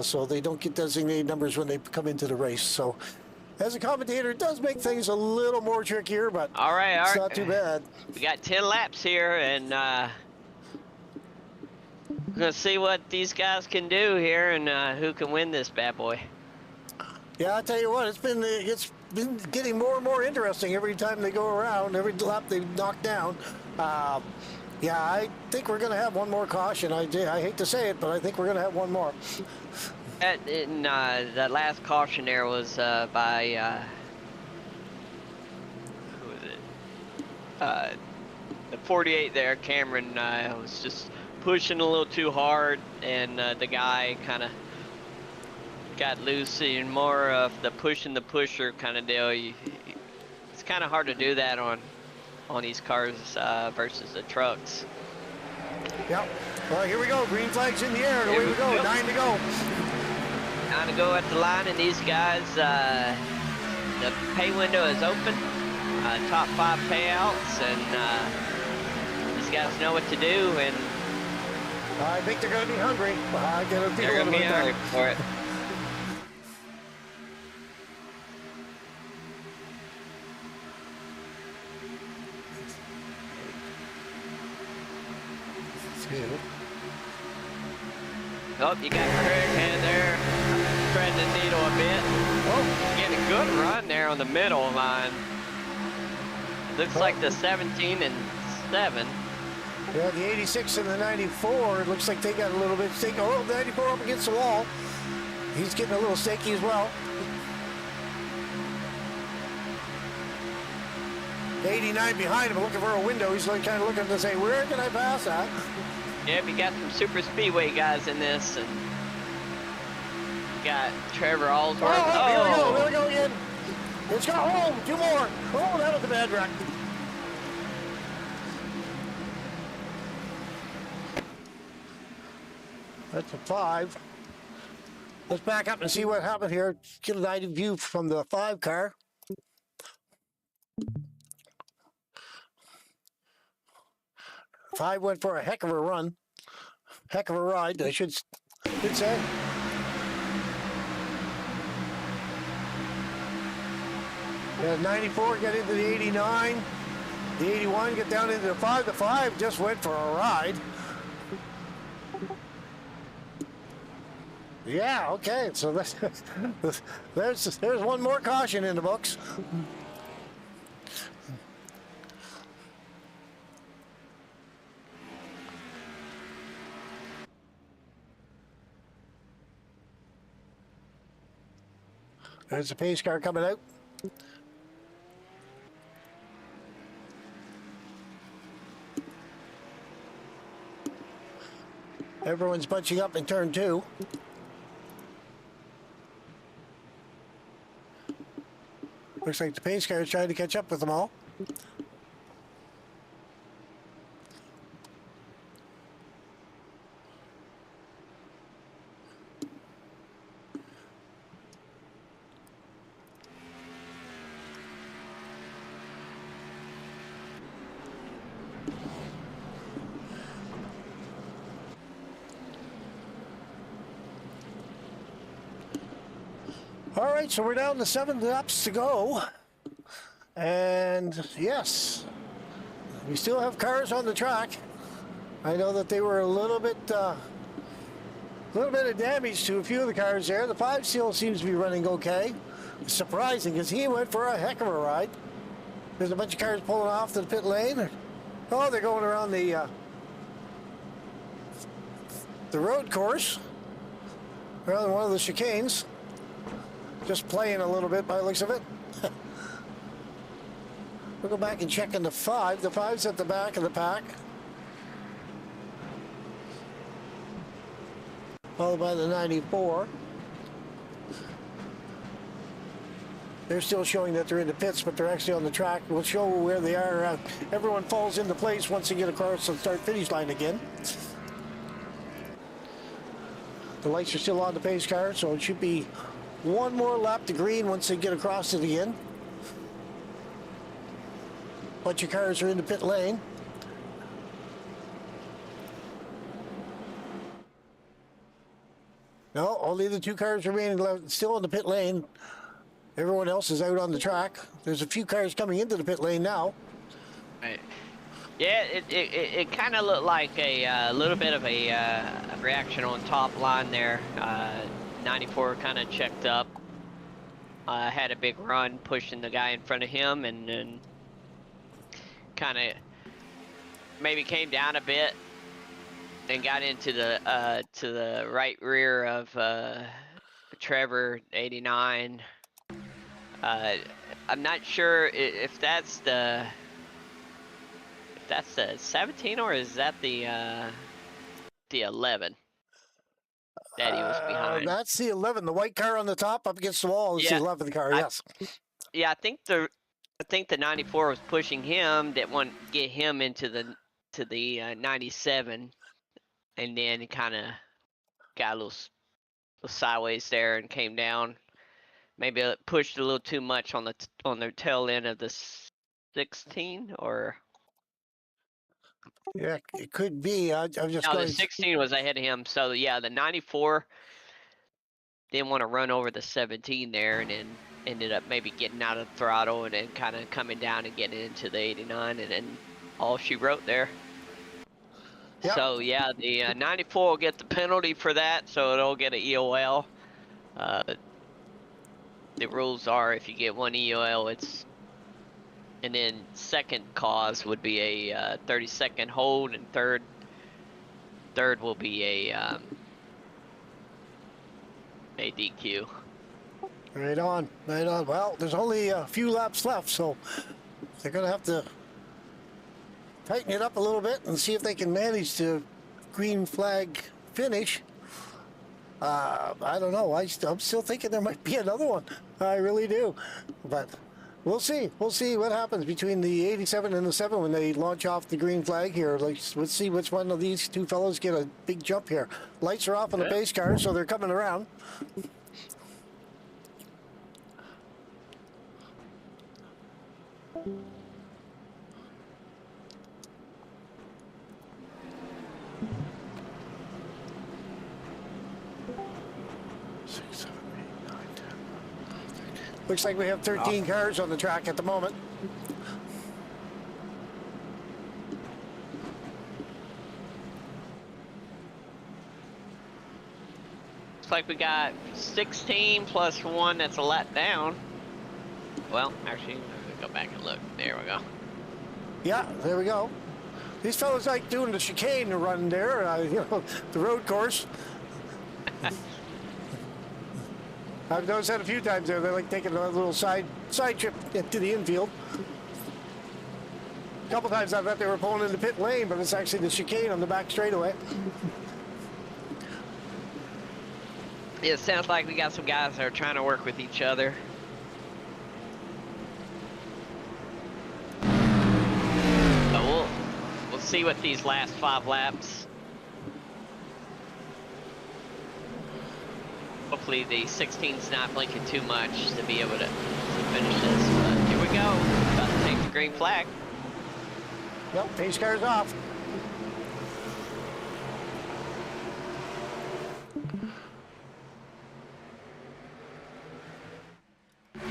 so they don't get designated numbers when they come into the race. So as a commentator, it does make things a little more trickier, but all right, it's not too bad. We got 10 laps here, and we're gonna see what these guys can do here and who can win this bad boy. Yeah, I tell you what, it's been getting more and more interesting every time they go around, every lap they knock down. Yeah, I think we're going to have one more caution. I hate to say it, but I think we're going to have one more. That last caution there was by who was it? The 48 there, Cameron was just pushing a little too hard, and the guy kind of got loose and more of the pushing the pusher kind of deal. It's kind of hard to do that on these cars versus the trucks. Yep. Well, here we go. Green flag's in the air. Away we go. 9 to go. 9 to go at the line, and these guys, the pay window is open. Top 5 payouts, and these guys know what to do, and I think they're going to be hungry. I get a feel they're going to be hungry for it. Oh, you got Craighead there, threading the needle a bit. Oh, getting a good run there on the middle line. Looks like the 17 and 7. Yeah, the 86 and the 94, it looks like they got a little bit sticky. Oh, the 94 up against the wall. He's getting a little sticky as well. 89 behind him, looking for a window. He's like kind of looking to say, where can I pass that? Yeah, we got some super speedway guys in this, and we got Trevor Allsworth. Oh, here we go again. It's got home, 2 more. Oh, that was a bad wreck. That's a 5. Let's back up and see what happened here. Get an idea view from the 5 car. Five went for a heck of a run. Heck of a ride, I should say. Yeah, 94 got into the 89. The 81 got down into the 5. The 5 just went for a ride. Yeah, okay, so there's one more caution in the books. There's a pace car coming out. Everyone's bunching up in turn 2. Looks like the pace car is trying to catch up with them all. All right, so we're down to 7 laps to go. And yes, we still have cars on the track. I know that they were a little bit of damage to a few of the cars there. The 5 still seems to be running okay. It's surprising because he went for a heck of a ride. There's a bunch of cars pulling off to the pit lane. Oh, they're going around the road course, around one of the chicanes. Just playing a little bit by the looks of it. We'll go back and check in the 5. The 5's at the back of the pack. Followed by the 94. They're still showing that they're in the pits, but they're actually on the track. We'll show where they are. Everyone falls into place once they get across the start-finish line again. The lights are still on the pace car, so it should be one more lap to green once they get across it again. Bunch of cars are in the pit lane. No, only the 2 cars remaining left, still in the pit lane. Everyone else is out on the track. There's a few cars coming into the pit lane now. Right. Yeah, it kind of looked like a little bit of a reaction on top line there. 94 kind of checked up. Had a big run pushing the guy in front of him, and then kind of maybe came down a bit and got into the to the right rear of Trevor 89. I'm not sure if that's the 17 or is that the 11. that he was behind. That's the 11. The white car on the top up against the wall is the 11th car. Yes. Yeah, I think the 94 was pushing him. That wanted to get him into the 97, and then kind of got a little sideways there and came down. Maybe it pushed a little too much on the tail end of the 16, or Yeah, it could be. I'm just no, going. the 16 was ahead of him. So yeah, the 94 didn't want to run over the 17 there, and then ended up maybe getting out of the throttle and then kind of coming down and getting into the 89, and then all she wrote there. Yep. So yeah, the 94 will get the penalty for that, so it'll get an EOL. The rules are if you get one EOL, and then second cause would be a 30-second hold, and third will be a DQ. Right on, right on. Well, there's only a few laps left, so they're going to have to tighten it up a little bit and see if they can manage to green flag finish. I don't know. I'm still thinking there might be another one. I really do. But we'll see. We'll see what happens between the 87 and the 7 when they launch off the green flag here. Let's see which one of these two fellows get a big jump here. Lights are off on the pace car, so they're coming around. Looks like we have 13 cars on the track at the moment. Looks like we got 16 plus 1 that's a lap down. Well, actually, I'm going to go back and look. There we go. Yeah, there we go. These fellas like doing the chicane run there, the road course. I've noticed that a few times there. They like taking a little side trip to the infield. A couple times I thought they were pulling in the pit lane, but it's actually the chicane on the back straightaway. It sounds like we got some guys that are trying to work with each other. But we'll see what these last 5 laps. Hopefully the 16's not blinking too much to be able to finish this. But here we go. About to take the green flag. Yep, pace car's off. The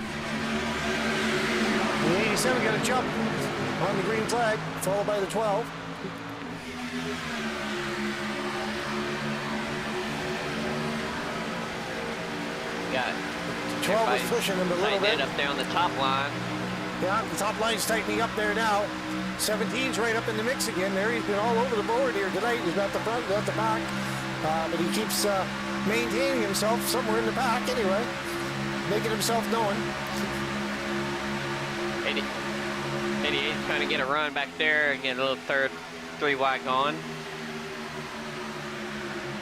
87 got a jump on the green flag, followed by the 12. Got 12 is pushing him a little bit. Up there on the top line. Yeah, the top line's tightening up there now. 17's right up in the mix again there. He's been all over the board here tonight. He's not the front, not the back. But he keeps maintaining himself somewhere in the back anyway. Making himself known. 88's trying to get a run back there and get a little third 3 wide going.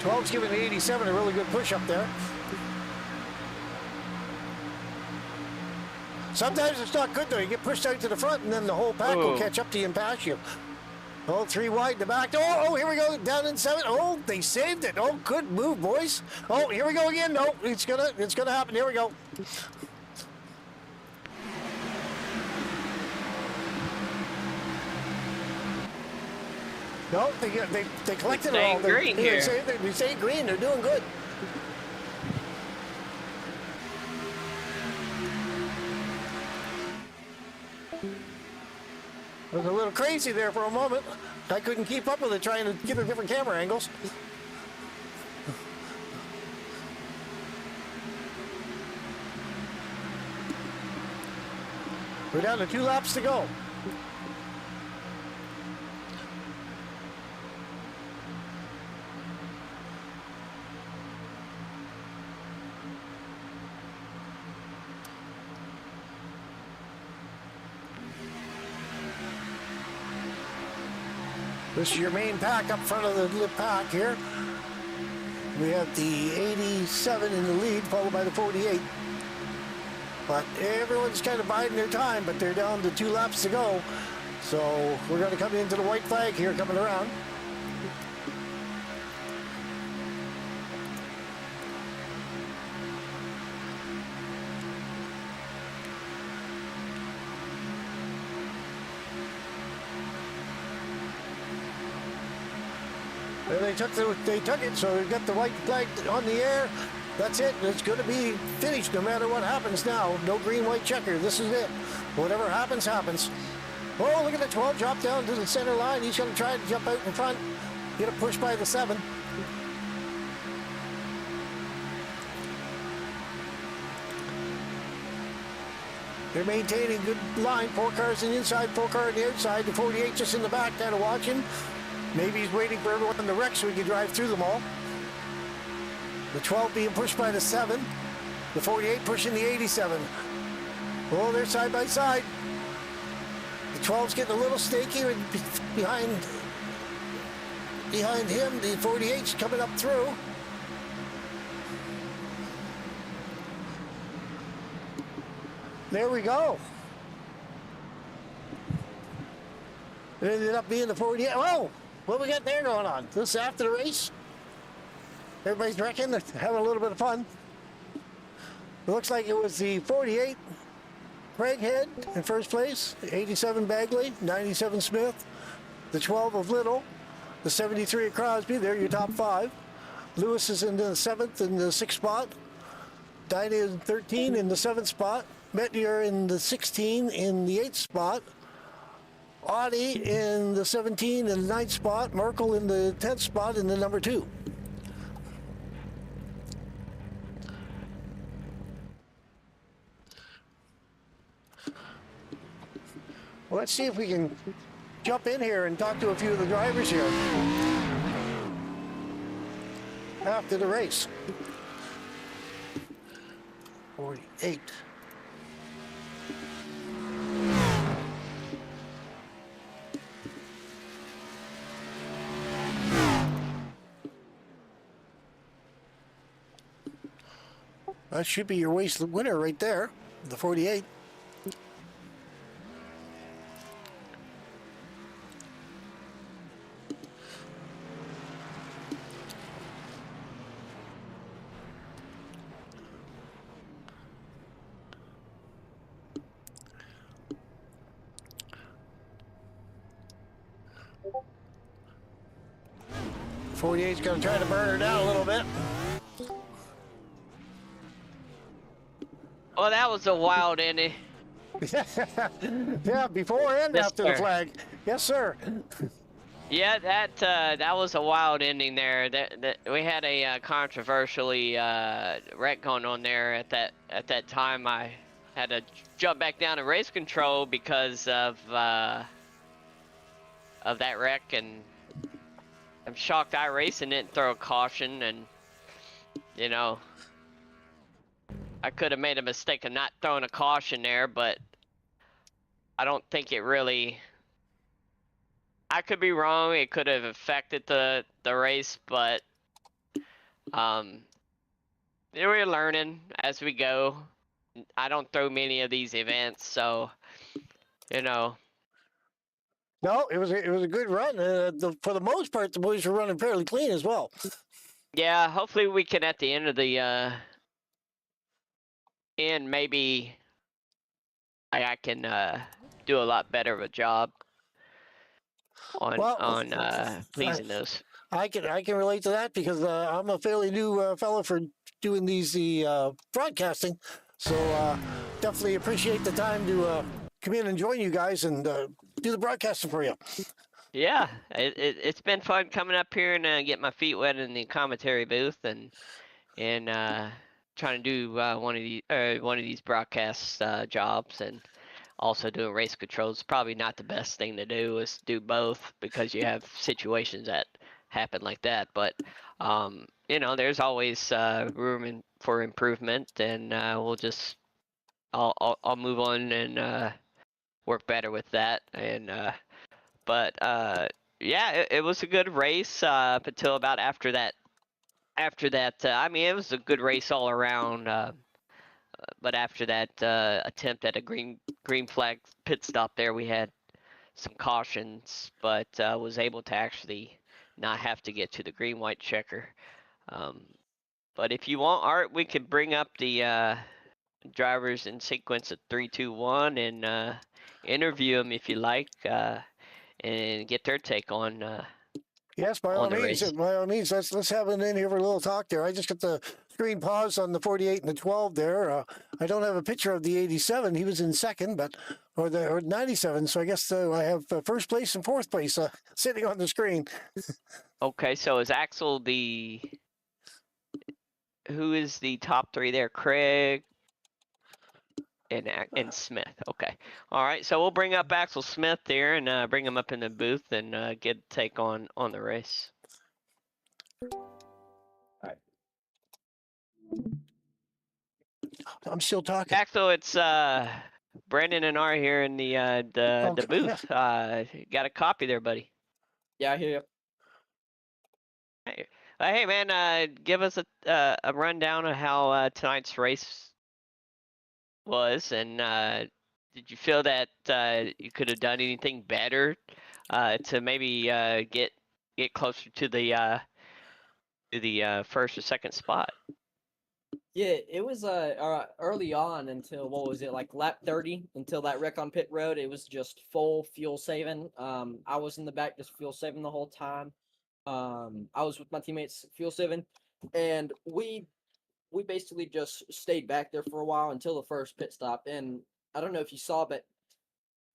12's giving the 87 a really good push up there. Sometimes it's not good though. You get pushed out to the front and then the whole pack will catch up to you and pass you. Oh, 3 wide in the back. Oh, here we go. Down in 7. Oh, they saved it. Oh, good move, boys. Oh, here we go again. No, it's gonna happen. Here we go. No, they collected it all. Green here. They stay green. They're doing good. It was a little crazy there for a moment. I couldn't keep up with it trying to get the different camera angles. We're down to 2 laps to go. This is your main pack up front of the pack here. We have the 87 in the lead, followed by the 48. But everyone's kind of biding their time, but they're down to 2 laps to go. So we're going to come into the white flag here coming around. And they took it, so we've got the white flag on the air. That's it. It's going to be finished no matter what happens now. No green, white checker. This is it. Whatever happens, happens. Oh, look at the 12 drop down to the center line. He's going to try to jump out in front. Get a push by the 7. They're maintaining good line. 4 cars on the inside, 4 cars on the outside. The 48 just in the back there to watch him. Maybe he's waiting for everyone in the wreck so he can drive through them all. The 12 being pushed by the 7. The 48 pushing the 87. Oh, they're side by side. The 12's getting a little snaky behind him. The 48's coming up through. There we go. It ended up being the 48. Oh, what we got there going on? This after the race? Everybody's wrecking, having a little bit of fun. It looks like it was the 48 Craighead in first place, the 87 Bagley, 97 Smith, the 12 of Little, the 73 of Crosby. They're your top 5. Lewis is in the 7th and the 6th spot. Dinah in 13 in the 7th spot. Metnier in the 16 in the 8th spot. Audie in the 17 in the 9th spot. Merkel in the 10th spot in the number 2. Well, let's see if we can jump in here and talk to a few of the drivers here after the race. 48. That should be your race winner right there, the 48. .48's going to try to burn her down a little bit. Oh, that was a wild ending. Yeah, before and Yes, after sir. the flag. Yes, sir. Yeah, that was a wild ending there. We had a controversially wreck going on there at that time. I had to jump back down to race control because of that wreck, and I'm shocked iRacing didn't throw a caution, and you know, I could have made a mistake of not throwing a caution there, but I don't think it really. I could be wrong. It could have affected the race, but we're learning as we go. I don't throw many of these events, so you know. No, it was a good run. For the most part, the boys were running fairly clean as well. Yeah, hopefully we can at the end of the end maybe I can do a lot better of a job on pleasing those. I can relate to that because I'm a fairly new fellow for doing the broadcasting, so definitely appreciate the time to come in and join you guys and do the broadcasting for you. Yeah, it's been fun coming up here and get my feet wet in the commentary booth and trying to do one of these broadcast jobs, and also doing race controls. Probably not the best thing to do is do both because you have situations that happen like that. But there's always room for improvement, and I'll move on and work better with that. And yeah, it was a good race up until about after that after that, I mean, it was a good race all around. But after that attempt at a green flag pit stop there, we had some cautions, but was able to actually not have to get to the green white checker. But if you want, Art, we could bring up the drivers in sequence of 3, 2, 1 and interview them if you like, and get their take on Yes, by on all the means. race. By all means, let's have it in here for a little talk there. I just got the screen paused on the 48 and the 12 there. I don't have a picture of the 87. He was in second, but or 97. So I guess I have first place and fourth place sitting on the screen. Okay, so is Axel who is the top 3 there? Craig and Smith. Okay. All right. So we'll bring up Axel Smith here and bring him up in the booth and get a take on the race. I'm still talking. Axel, it's Brandon and Art here in the booth. Got a copy there, buddy. Yeah, I hear you. Hey man, give us a rundown of how tonight's race was, and did you feel that you could have done anything better to maybe get closer to the first or second spot? Yeah, it was early on until what was it, like lap 30, until that wreck on pit road. It was just full fuel saving. I was in the back just fuel saving the whole time. I was with my teammates fuel saving, and we basically just stayed back there for a while until the first pit stop. And I don't know if you saw, but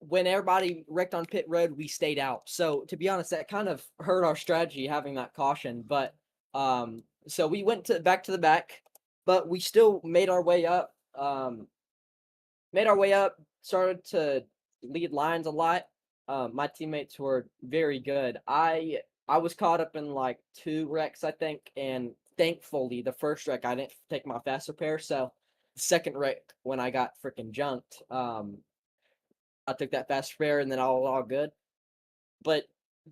when everybody wrecked on pit road, we stayed out. So to be honest, that kind of hurt our strategy having that caution. But so we went back to the back, but we still made our way up. Started to lead lines a lot. My teammates were very good. I was caught up in like 2 wrecks, I think, and thankfully the first wreck I didn't take my fast repair. So the second wreck when I got freaking junked, I took that fast repair and then all good. But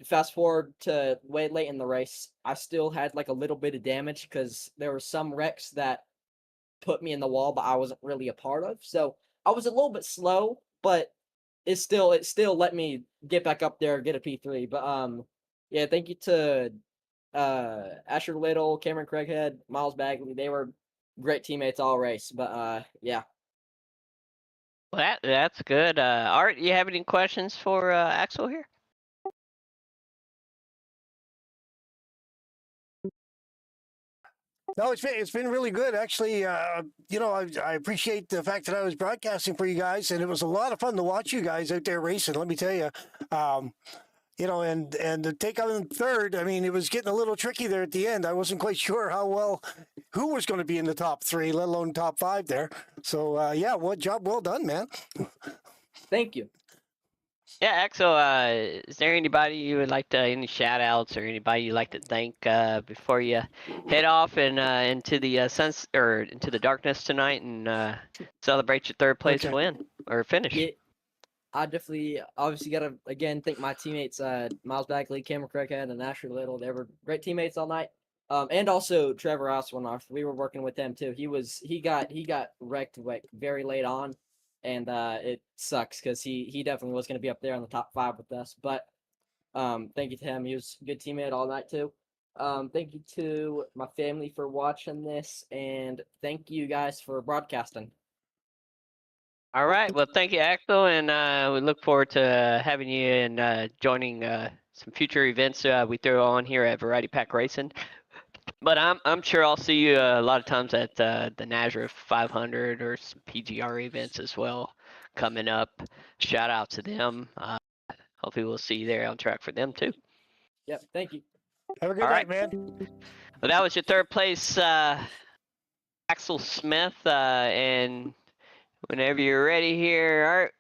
fast forward to way late in the race, I still had like a little bit of damage because there were some wrecks that put me in the wall, but I wasn't really a part of. So I was a little bit slow, but it still let me get back up there, get a P3. But yeah, thank you to Asher Little, Cameron Craighead, Miles Bagley. They were great teammates all race. But yeah. Well, that's good. Art, you have any questions for Axel here? No, it's been really good actually. You know, I appreciate the fact that I was broadcasting for you guys, and it was a lot of fun to watch you guys out there racing. Let me tell you. You know, and to take on third, I mean, it was getting a little tricky there at the end. I wasn't quite sure who was going to be in the top 3, let alone top 5 there. So yeah, job well done, man. Thank you. Yeah, Axel, is there anybody you would like to, any shout outs or anybody you'd like to thank before you head off and into the into the darkness tonight and celebrate your third place win or finish? Yeah, I definitely obviously gotta again thank my teammates, Miles Bagley, Cameron Craighead, and Asher Little. They were great teammates all night. And also Trevor Oswinoff. We were working with him too. He got wrecked like very late on, and it sucks because he definitely was gonna be up there on the top 5 with us. But thank you to him. He was a good teammate all night too. Thank you to my family for watching this, and thank you guys for broadcasting. All right. Well, thank you, Axel, and we look forward to having you and joining some future events we throw on here at Variety Pack Racing. But I'm sure I'll see you a lot of times at the Nazareth 500 or some PGR events as well coming up. Shout out to them. Hopefully we'll see you there on track for them too. Yep. Thank you. Have a good night, man. Well, that was your third place, Axel Smith, and whenever you're ready here, Art,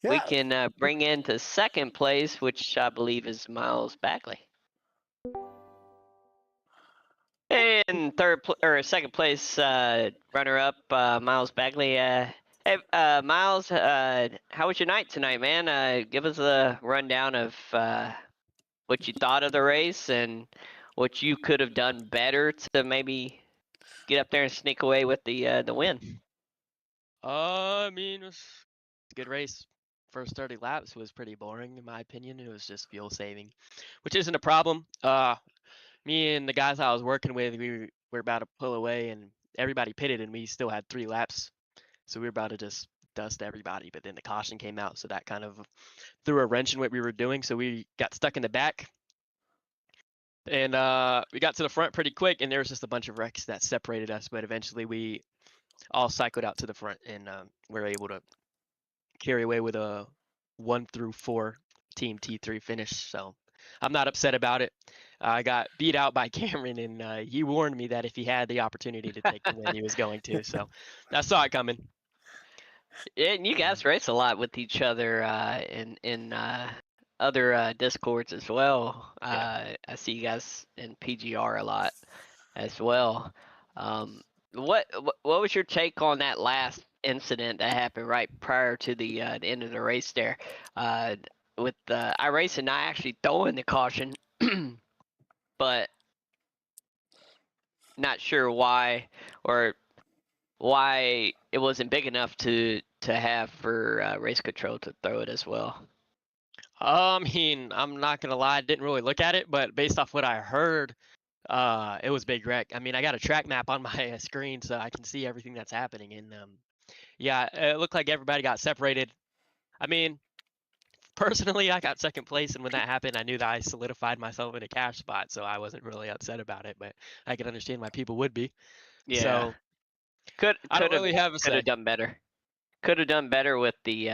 we can bring into second place, which I believe is Miles Bagley. And second place runner-up, Miles Bagley. Hey, Miles, how was your night tonight, man? Give us a rundown of what you thought of the race and what you could have done better to maybe get up there and sneak away with the win? I mean, it was a good race. First 30 laps was pretty boring in my opinion. It was just fuel saving, which isn't a problem. Me and the guys I was working with, we were about to pull away, and everybody pitted, and we still had 3 laps, so we were about to just dust everybody. But then the caution came out, so that kind of threw a wrench in what we were doing. So we got stuck in the back, and we got to the front pretty quick, and there was just a bunch of wrecks that separated us. But eventually, we all cycled out to the front, and were able to carry away with a 1 through 4 team T3 finish. So I'm not upset about it. I got beat out by Cameron, and he warned me that if he had the opportunity to take the win, he was going to. So I saw it coming. Yeah, and you guys race a lot with each other in other discords as well. Yeah. I see you guys in PGR a lot as well. What was your take on that last incident that happened right prior to the end of the race there? With iRacing not actually throwing the caution, but not sure why or why it wasn't big enough to have for race control to throw it as well. I mean, I'm not gonna lie, I didn't really look at it, but based off what I heard, it was big wreck. I mean, I got a track map on my screen, so I can see everything that's happening, and yeah, it looked like everybody got separated. I mean, personally, I got second place, and when that happened, I knew that I solidified myself in a cash spot, so I wasn't really upset about it. But I can understand why people would be. Yeah, So I don't really have a could say. have done better. Could have done better with the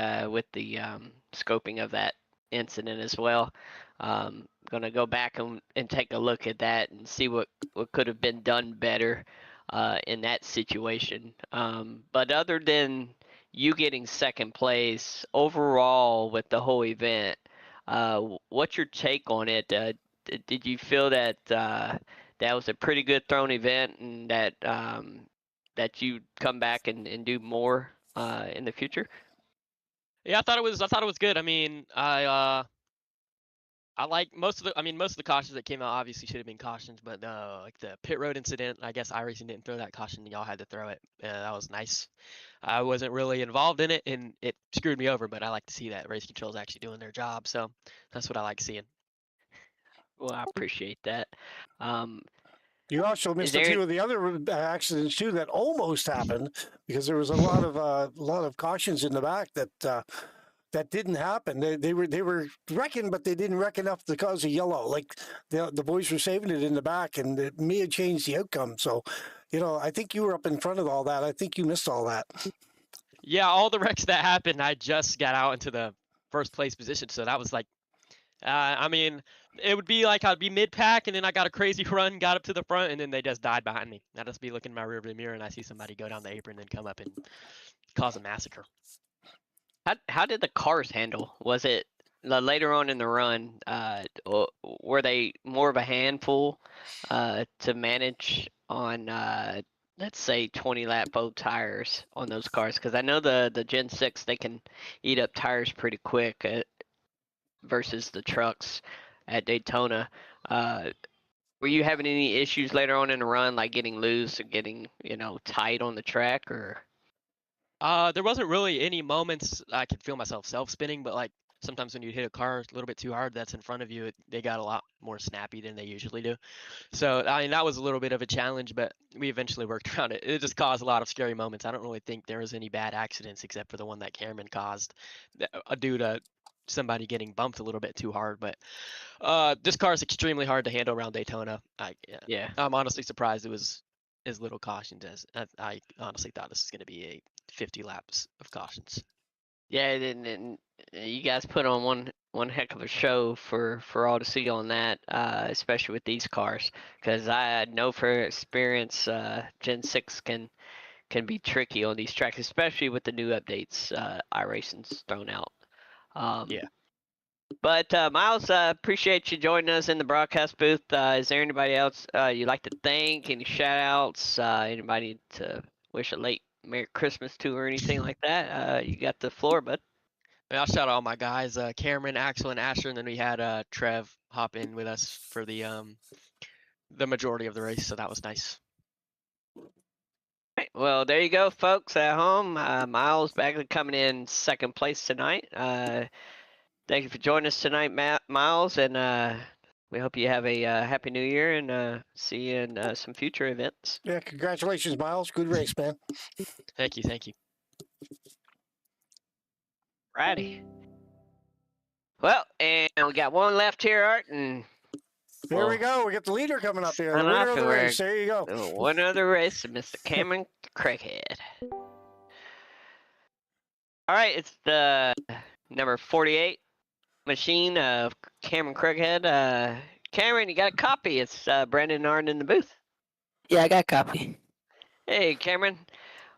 scoping of that incident as well. Gonna go back and take a look at that and see what could have been done better in that situation. But other than you getting second place overall with the whole event, what's your take on it? Did you feel that that was a pretty good thrown event and that that you'd come back and do more in the future? Yeah, I thought it was good. I mean, I like most of the. I mean, most of the cautions that came out obviously should have been cautions, but like the pit road incident, I guess iRacing didn't throw that caution. Y'all had to throw it. That was nice. I wasn't really involved in it, and it screwed me over. But I like to see that race control's actually doing their job, so that's what I like seeing. Well, I appreciate that. You also Is missed a there? few of the other accidents too that almost happened because there was a lot of cautions in the back that didn't happen. They were wrecking, but they didn't wreck enough to cause a yellow. Like the boys were saving it in the back, and it may have changed the outcome. So, I think you were up in front of all that. I think you missed all that. Yeah, all the wrecks that happened, I just got out into the first place position, so that was like, I mean, it would be like I'd be mid pack, and then I got a crazy run, got up to the front, and then they just died behind me. I'd just be looking in my rearview mirror, and I see somebody go down the apron, and then come up and cause a massacre. How did the cars handle? Was it later on in the run? Were they more of a handful to manage on let's say 20 lap boat tires on those cars? Because I know the Gen 6 they can eat up tires pretty quick versus the trucks at Daytona. Were you having any issues later on in the run, like getting loose or getting tight on the track, or? There wasn't really any moments I could feel myself self-spinning, but like sometimes when you hit a car a little bit too hard that's in front of you, they got a lot more snappy than they usually do. So I mean that was a little bit of a challenge, but we eventually worked around it. It just caused a lot of scary moments. I don't really think there was any bad accidents except for the one that Cameron caused, due to somebody getting bumped a little bit too hard. But this car is extremely hard to handle around Daytona. Yeah. I'm honestly surprised it was as little cautions as I honestly thought this was going to be a 50 laps of cautions. Yeah, and you guys put on one heck of a show for all to see on that, especially with these cars, because I know for experience, Gen 6 can be tricky on these tracks, especially with the new updates iRacing's thrown out. Yeah. But Miles, appreciate you joining us in the broadcast booth. Is there anybody else you'd like to thank? Any shout outs? Anybody to wish a late Merry Christmas to or anything like that? You got the floor, bud. And I'll shout out all my guys, Cameron, Axel, and Asher, and then we had Trev hop in with us for the the majority of the race, so that was nice. Right, well, there you go, folks at home. Miles Bagley coming in second place tonight. Thank you for joining us tonight, Miles, and we hope you have a happy new year and see you in some future events. Yeah, congratulations, Miles. Good race, man. Thank you, thank you. Righty. Well, and we got one left here, Art, and Here we go. We got the leader coming up here. The sign off, winner of the and race. There you go. the winner of the race, Mr. Cameron Craighead. All right, it's the number 48 machine of Cameron Craighead. Cameron, you got a copy. It's Brandon Arden in the booth. Yeah, I got a copy. Hey, Cameron.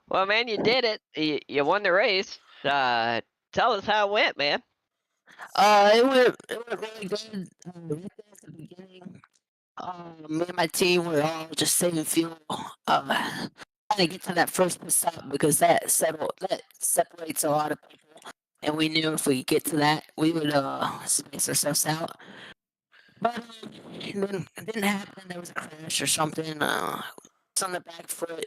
Well, man, you did it. You won the race. Tell us how it went, man. It went really good. Right there at the beginning, me and my team were all just saving fuel. Trying to get to that first pit stop because that separates a lot of people, and we knew if we get to that, we would space ourselves out. But then it didn't happen. There was a crash or something. It's on the back foot.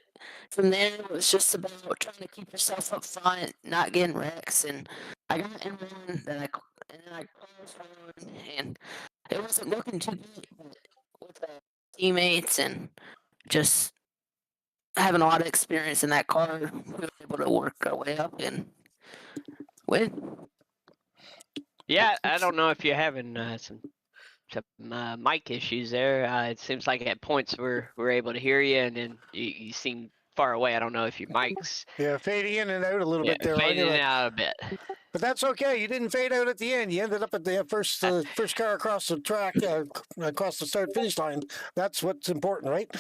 From there, it was just about trying to keep yourself up front, not getting wrecks, and I got in one and then I closed one, and it wasn't looking too good, but with the teammates and just having a lot of experience in that car, we were able to work our way up and win. Yeah, I don't know if you're having some mic issues there. It seems like at points we're able to hear you, and then you seem far away. I don't know if your mic's Yeah, fading in and out a little bit there. fading But, out a bit. but that's okay. You didn't fade out at the end. You ended up at the first car across the track, across the start finish line. That's what's important, right?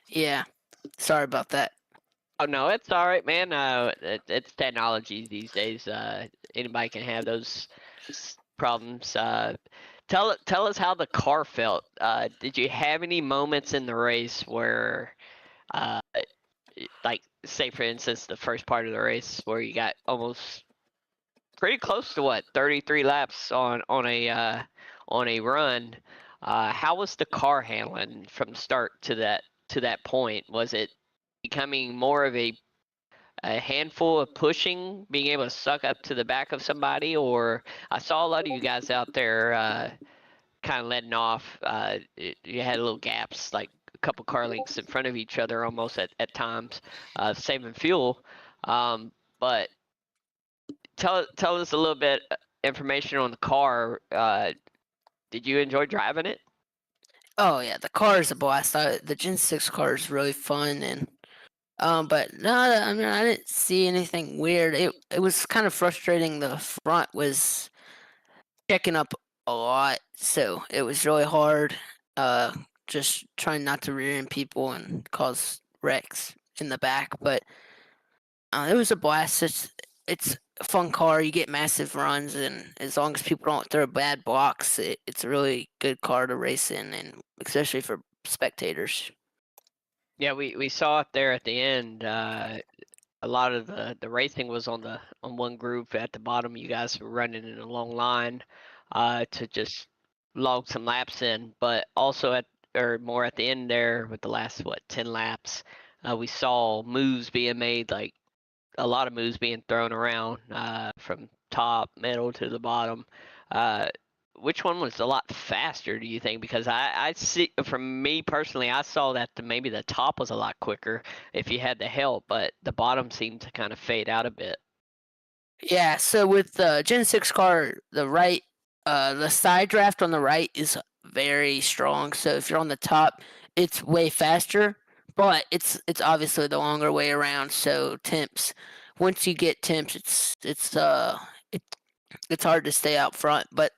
Yeah, sorry about that. Oh no, it's all right, man. It's technology these days. Anybody can have those problems. Tell us how the car felt. Did you have any moments in the race where, like, say for instance, the first part of the race where you got almost pretty close to 33 laps on a run? How was the car handling from start to that point? Was it becoming more of a handful of pushing, being able to suck up to the back of somebody, or I saw a lot of you guys out there kind of letting off. You had little gaps, like a couple car lengths in front of each other almost at times, saving fuel. But tell us a little bit information on the car. Did you enjoy driving it? Oh yeah, the car is a blast. The Gen 6 car is really fun, and but no, I mean I didn't see anything weird. It was kind of frustrating. The front was checking up a lot, so it was really hard. Just trying not to rear end people and cause wrecks in the back, but it was a blast. It's a fun car. You get massive runs, and as long as people don't throw bad blocks, it's a really good car to race in, and especially for spectators. Yeah, we saw it there at the end. A lot of the racing was on one group at the bottom. You guys were running in a long line to just log some laps in, but also more at the end there with the last 10 laps, we saw moves being made, like a lot of moves being thrown around from top, middle to the bottom. Which one was a lot faster, do you think? Because I see, from me personally, I saw that maybe the top was a lot quicker if you had the help, but the bottom seemed to kind of fade out a bit. Yeah, so with the Gen 6 car, the side draft on the right is very strong. So if you're on the top, it's way faster, but it's obviously the longer way around. So once you get temps, it's hard to stay out front. But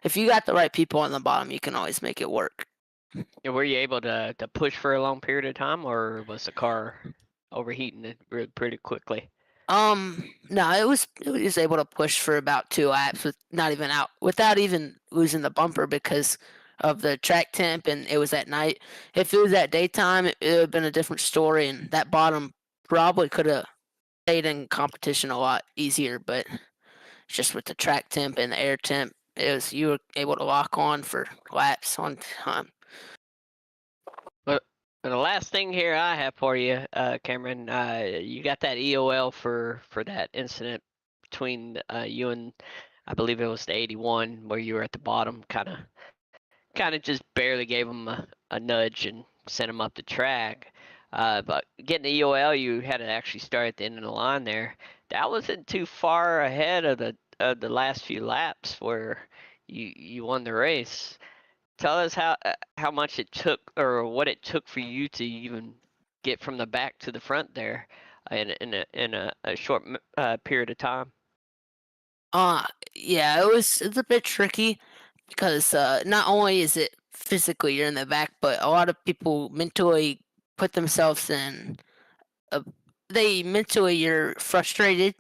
if you got the right people on the bottom, you can always make it work. Were you able to push for a long period of time, or was the car overheating it pretty quickly? No, it was able to push for about 2 laps without even losing the bumper because of the track temp, and it was at night. If it was at daytime, it would have been a different story, and that bottom probably could have stayed in competition a lot easier. But just with the track temp and the air temp, you were able to lock on for laps on time. The last thing here I have for you, Cameron, you got that EOL for that incident between you and I believe it was the 81 where you were at the bottom, kind of just barely gave him a nudge and sent him up the track. But getting the EOL, you had to actually start at the end of the line there. That wasn't too far ahead of the last few laps where you won the race. Tell us how much it took or what it took for you to even get from the back to the front there in a short period of time. Uh, yeah, it's a bit tricky because not only is it physically you're in the back, but a lot of people mentally put themselves in a they mentally you're frustrated,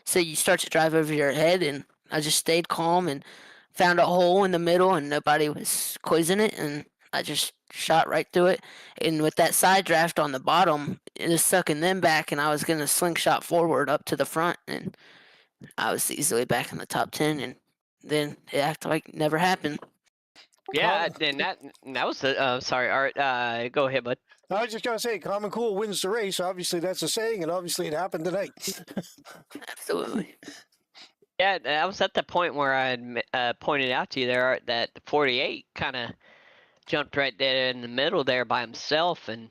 so you start to drive over your head. And I just stayed calm and found a hole in the middle, and nobody was closing it, and I just shot right through it. And with that side draft on the bottom, it was sucking them back, and I was gonna slingshot forward up to the front, and I was easily back in the top 10, and then it acted like it never happened. Yeah, and that was the sorry, Art. Go ahead, bud. I was just going to say, common cool wins the race. Obviously, that's a saying, and obviously it happened tonight. Absolutely. Yeah, I was at the point where I had pointed out to you there, Art, that the 48 kind of jumped right there in the middle there by himself and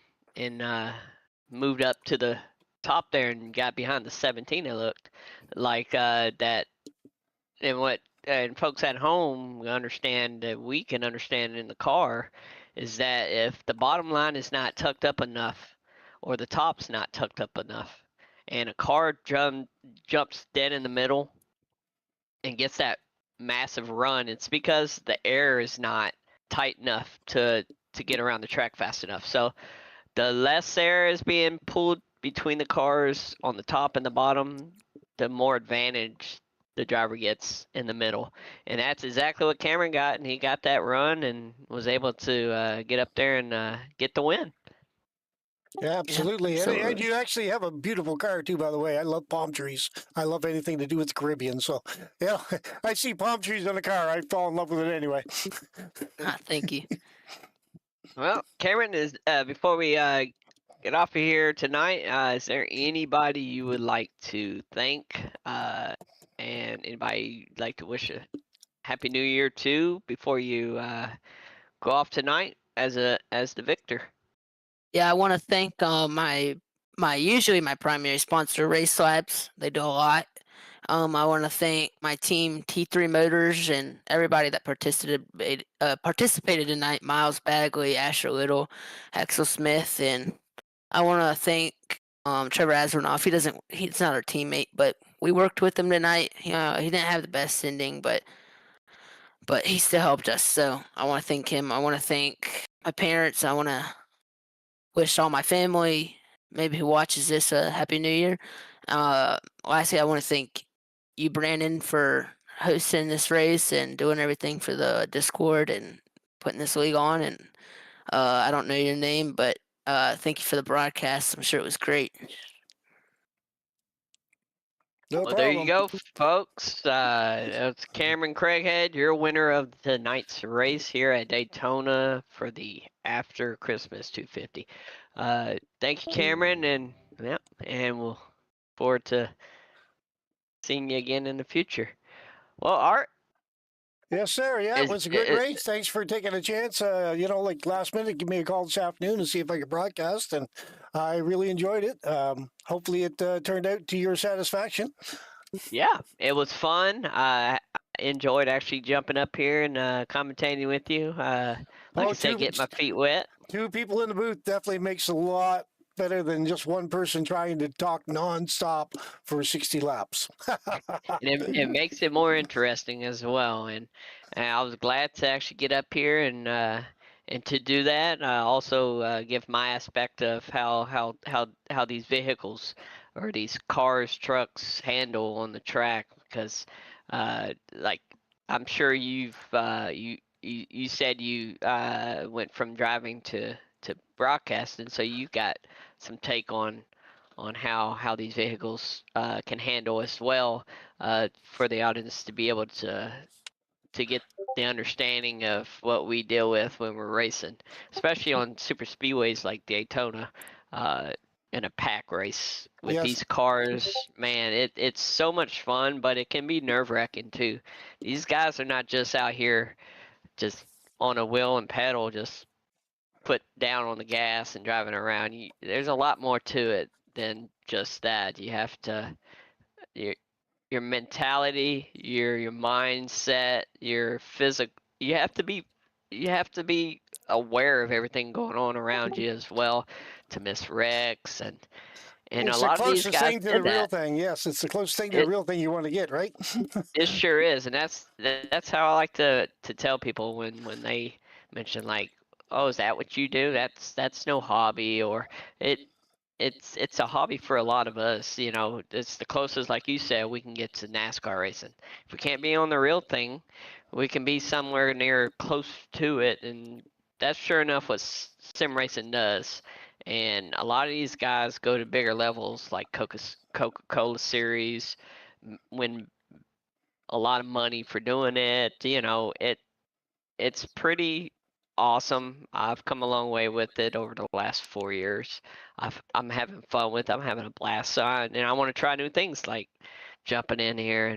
moved up to the top there and got behind the 17. It looked like that, and what and folks at home understand that we can understand in the car is that if the bottom line is not tucked up enough or the top's not tucked up enough and a car jumps dead in the middle and gets that massive run, it's because the air is not tight enough to get around the track fast enough. So the less air is being pulled between the cars on the top and the bottom, the more advantage the driver gets in the middle. And that's exactly what Cameron got, and he got that run and was able to get up there and get the win. Yeah, absolutely. And absolutely. you actually have a beautiful car, too, by the way. I love palm trees. I love anything to do with the Caribbean. So, yeah, I see palm trees on a car. I fall in love with it anyway. Thank you. Well, Cameron, is before we get off of here tonight, is there anybody you would like to thank and anybody you'd like to wish a happy new year to before you go off tonight as the victor? Yeah, I want to thank my usually my primary sponsor, Race Labs. They do a lot. I want to thank my team, T3 Motors, and everybody that participated tonight. Miles Bagley, Asher Little, Axel Smith, and I want to thank Trevor Azarnoff. He's not our teammate, but we worked with him tonight. He didn't have the best ending, but he still helped us. So I want to thank him. I want to thank my parents. I want to wish all my family, maybe who watches this, a happy new year. Lastly, I want to thank you, Brandon, for hosting this race and doing everything for the Discord and putting this league on. And I don't know your name, but thank you for the broadcast. I'm sure it was great. No Well, there you problem. go, folks. That's Cameron Craighead, your winner of tonight's race here at Daytona for the After Christmas 250. Thank you, Cameron, and yeah, and we'll forward to seeing you again in the future. Well, Art Yes, sir. Yeah, it is was a good race. Thanks for taking a chance. Like last minute, give me a call this afternoon and see if I could broadcast. And I really enjoyed it. Hopefully, it turned out to your satisfaction. yeah, it was fun. I enjoyed actually jumping up here and commentating with you. Like I said, getting my feet wet. Two people in the booth definitely makes a lot better than just one person trying to talk nonstop for 60 laps. And it makes it more interesting as well. And I was glad to actually get up here and to do that. Also give my aspect of how these vehicles or these cars, trucks handle on the track because like I'm sure you said you went from driving to broadcasting, so you got some take on how these vehicles can handle as well for the audience to be able to to get the understanding of what we deal with when we're racing, especially on super speedways like Daytona, in a pack race with Yes. these cars. Man, it's so much fun, but it can be nerve-wracking too. These guys are not just out here just on a wheel and pedal, just put down on the gas and driving around. There's a lot more to it than just that. You have to your mentality, your mindset, your physical. You have to be aware of everything going on around you as well to miss wrecks and a It's the lot of these closest guys thing to the did real that. thing. Yes, it's the closest thing to the It real thing you want to get, right? it sure is, and that's how I like to tell people when they mention like, oh, is that what you do? That's no hobby, or it it's a hobby for a lot of us. It's the closest, like you said, we can get to NASCAR racing. If we can't be on the real thing, we can be somewhere near close to it, and that's sure enough what sim racing does. And a lot of these guys go to bigger levels, like Coca-Cola Series, win a lot of money for doing it. It's pretty awesome. I've come a long way with it over the last 4 years. I'm having fun with it. I'm having a blast on, and I want to try new things like jumping in here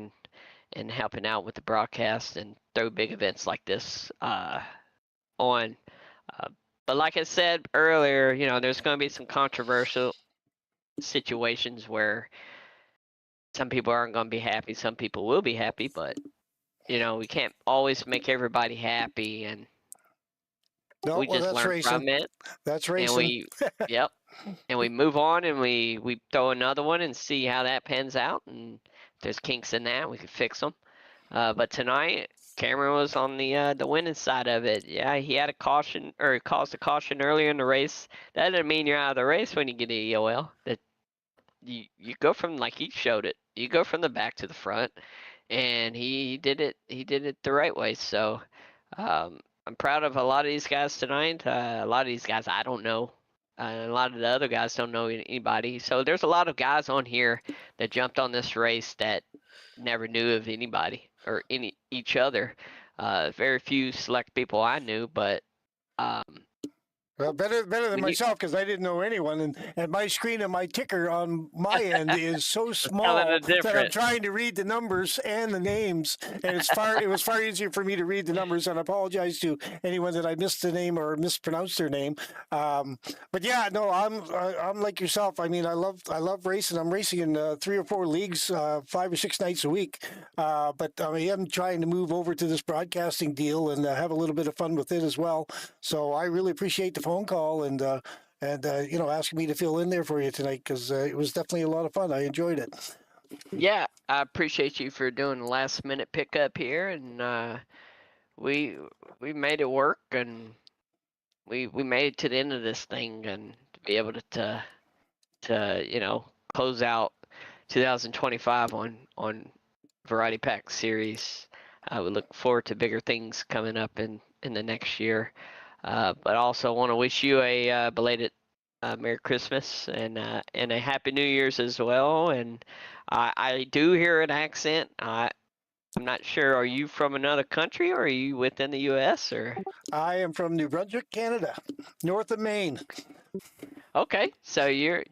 and helping out with the broadcast and throw big events like this on. Uh, but like I said earlier, there's going to be some controversial situations where some people aren't going to be happy, some people will be happy, but we can't always make everybody happy, and No, we well, just that's learn racing. from it, That's and racing. yep, and we move on, and we throw another one and see how that pans out, and if there's kinks in that, we can fix them. But tonight, Cameron was on the winning side of it. Yeah, he had a caution, or caused a caution earlier in the race. That doesn't mean you're out of the race when you get an EOL. That you go from, like he showed it. You go from the back to the front, and he did it. He did it the right way. So I'm proud of a lot of these guys tonight. A lot of these guys I don't know. A lot of the other guys don't know anybody. So there's a lot of guys on here that jumped on this race that never knew of anybody or each other. Very few select people I knew, but um, Well, better than when you myself because I didn't know anyone, and my screen and my ticker on my end is so telling small the that I'm difference. trying to read the numbers and the names, and it was far easier for me to read the numbers. And I apologize to anyone that I missed the name or mispronounced their name. But yeah, no, I'm like yourself. I mean, I love racing. I'm racing in 3 or 4 leagues, 5 or 6 nights a week. But I am trying to move over to this broadcasting deal and have a little bit of fun with it as well. So I really appreciate the phone call and asking me to fill in there for you tonight because it was definitely a lot of fun. I enjoyed it. Yeah, I appreciate you for doing the last minute pickup here, and we we made it work, and we made it to the end of this thing, and to be able to close out 2025 on Variety Pack Series. We look forward to bigger things coming up in the next year. But also want to wish you a belated Merry Christmas and a Happy New Year's as well. And I do hear an accent. I'm not sure. Are you from another country, or are you within the U.S. or? I am from New Brunswick, Canada, north of Maine, Okay, so you're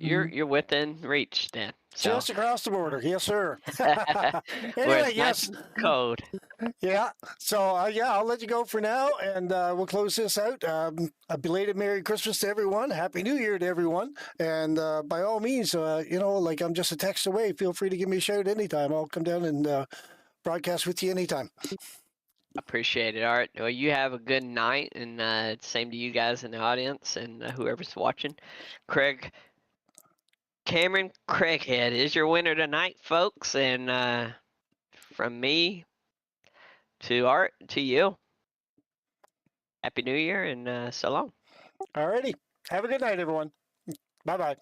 within reach then. So just across the border. Yes, sir. where Anyway, it's nice yes, and cold. yeah. So yeah, I'll let you go for now, and we'll close this out. A belated Merry Christmas to everyone. Happy New Year to everyone. And by all means, like I'm just a text away. Feel free to give me a shout anytime. I'll come down and broadcast with you anytime. Appreciate it, Art. Well, you have a good night, and same to you guys in the audience and whoever's watching. Cameron Craighead is your winner tonight, folks. And from me to Art to you, Happy New Year and so long. Alrighty. Have a good night, everyone. Bye bye.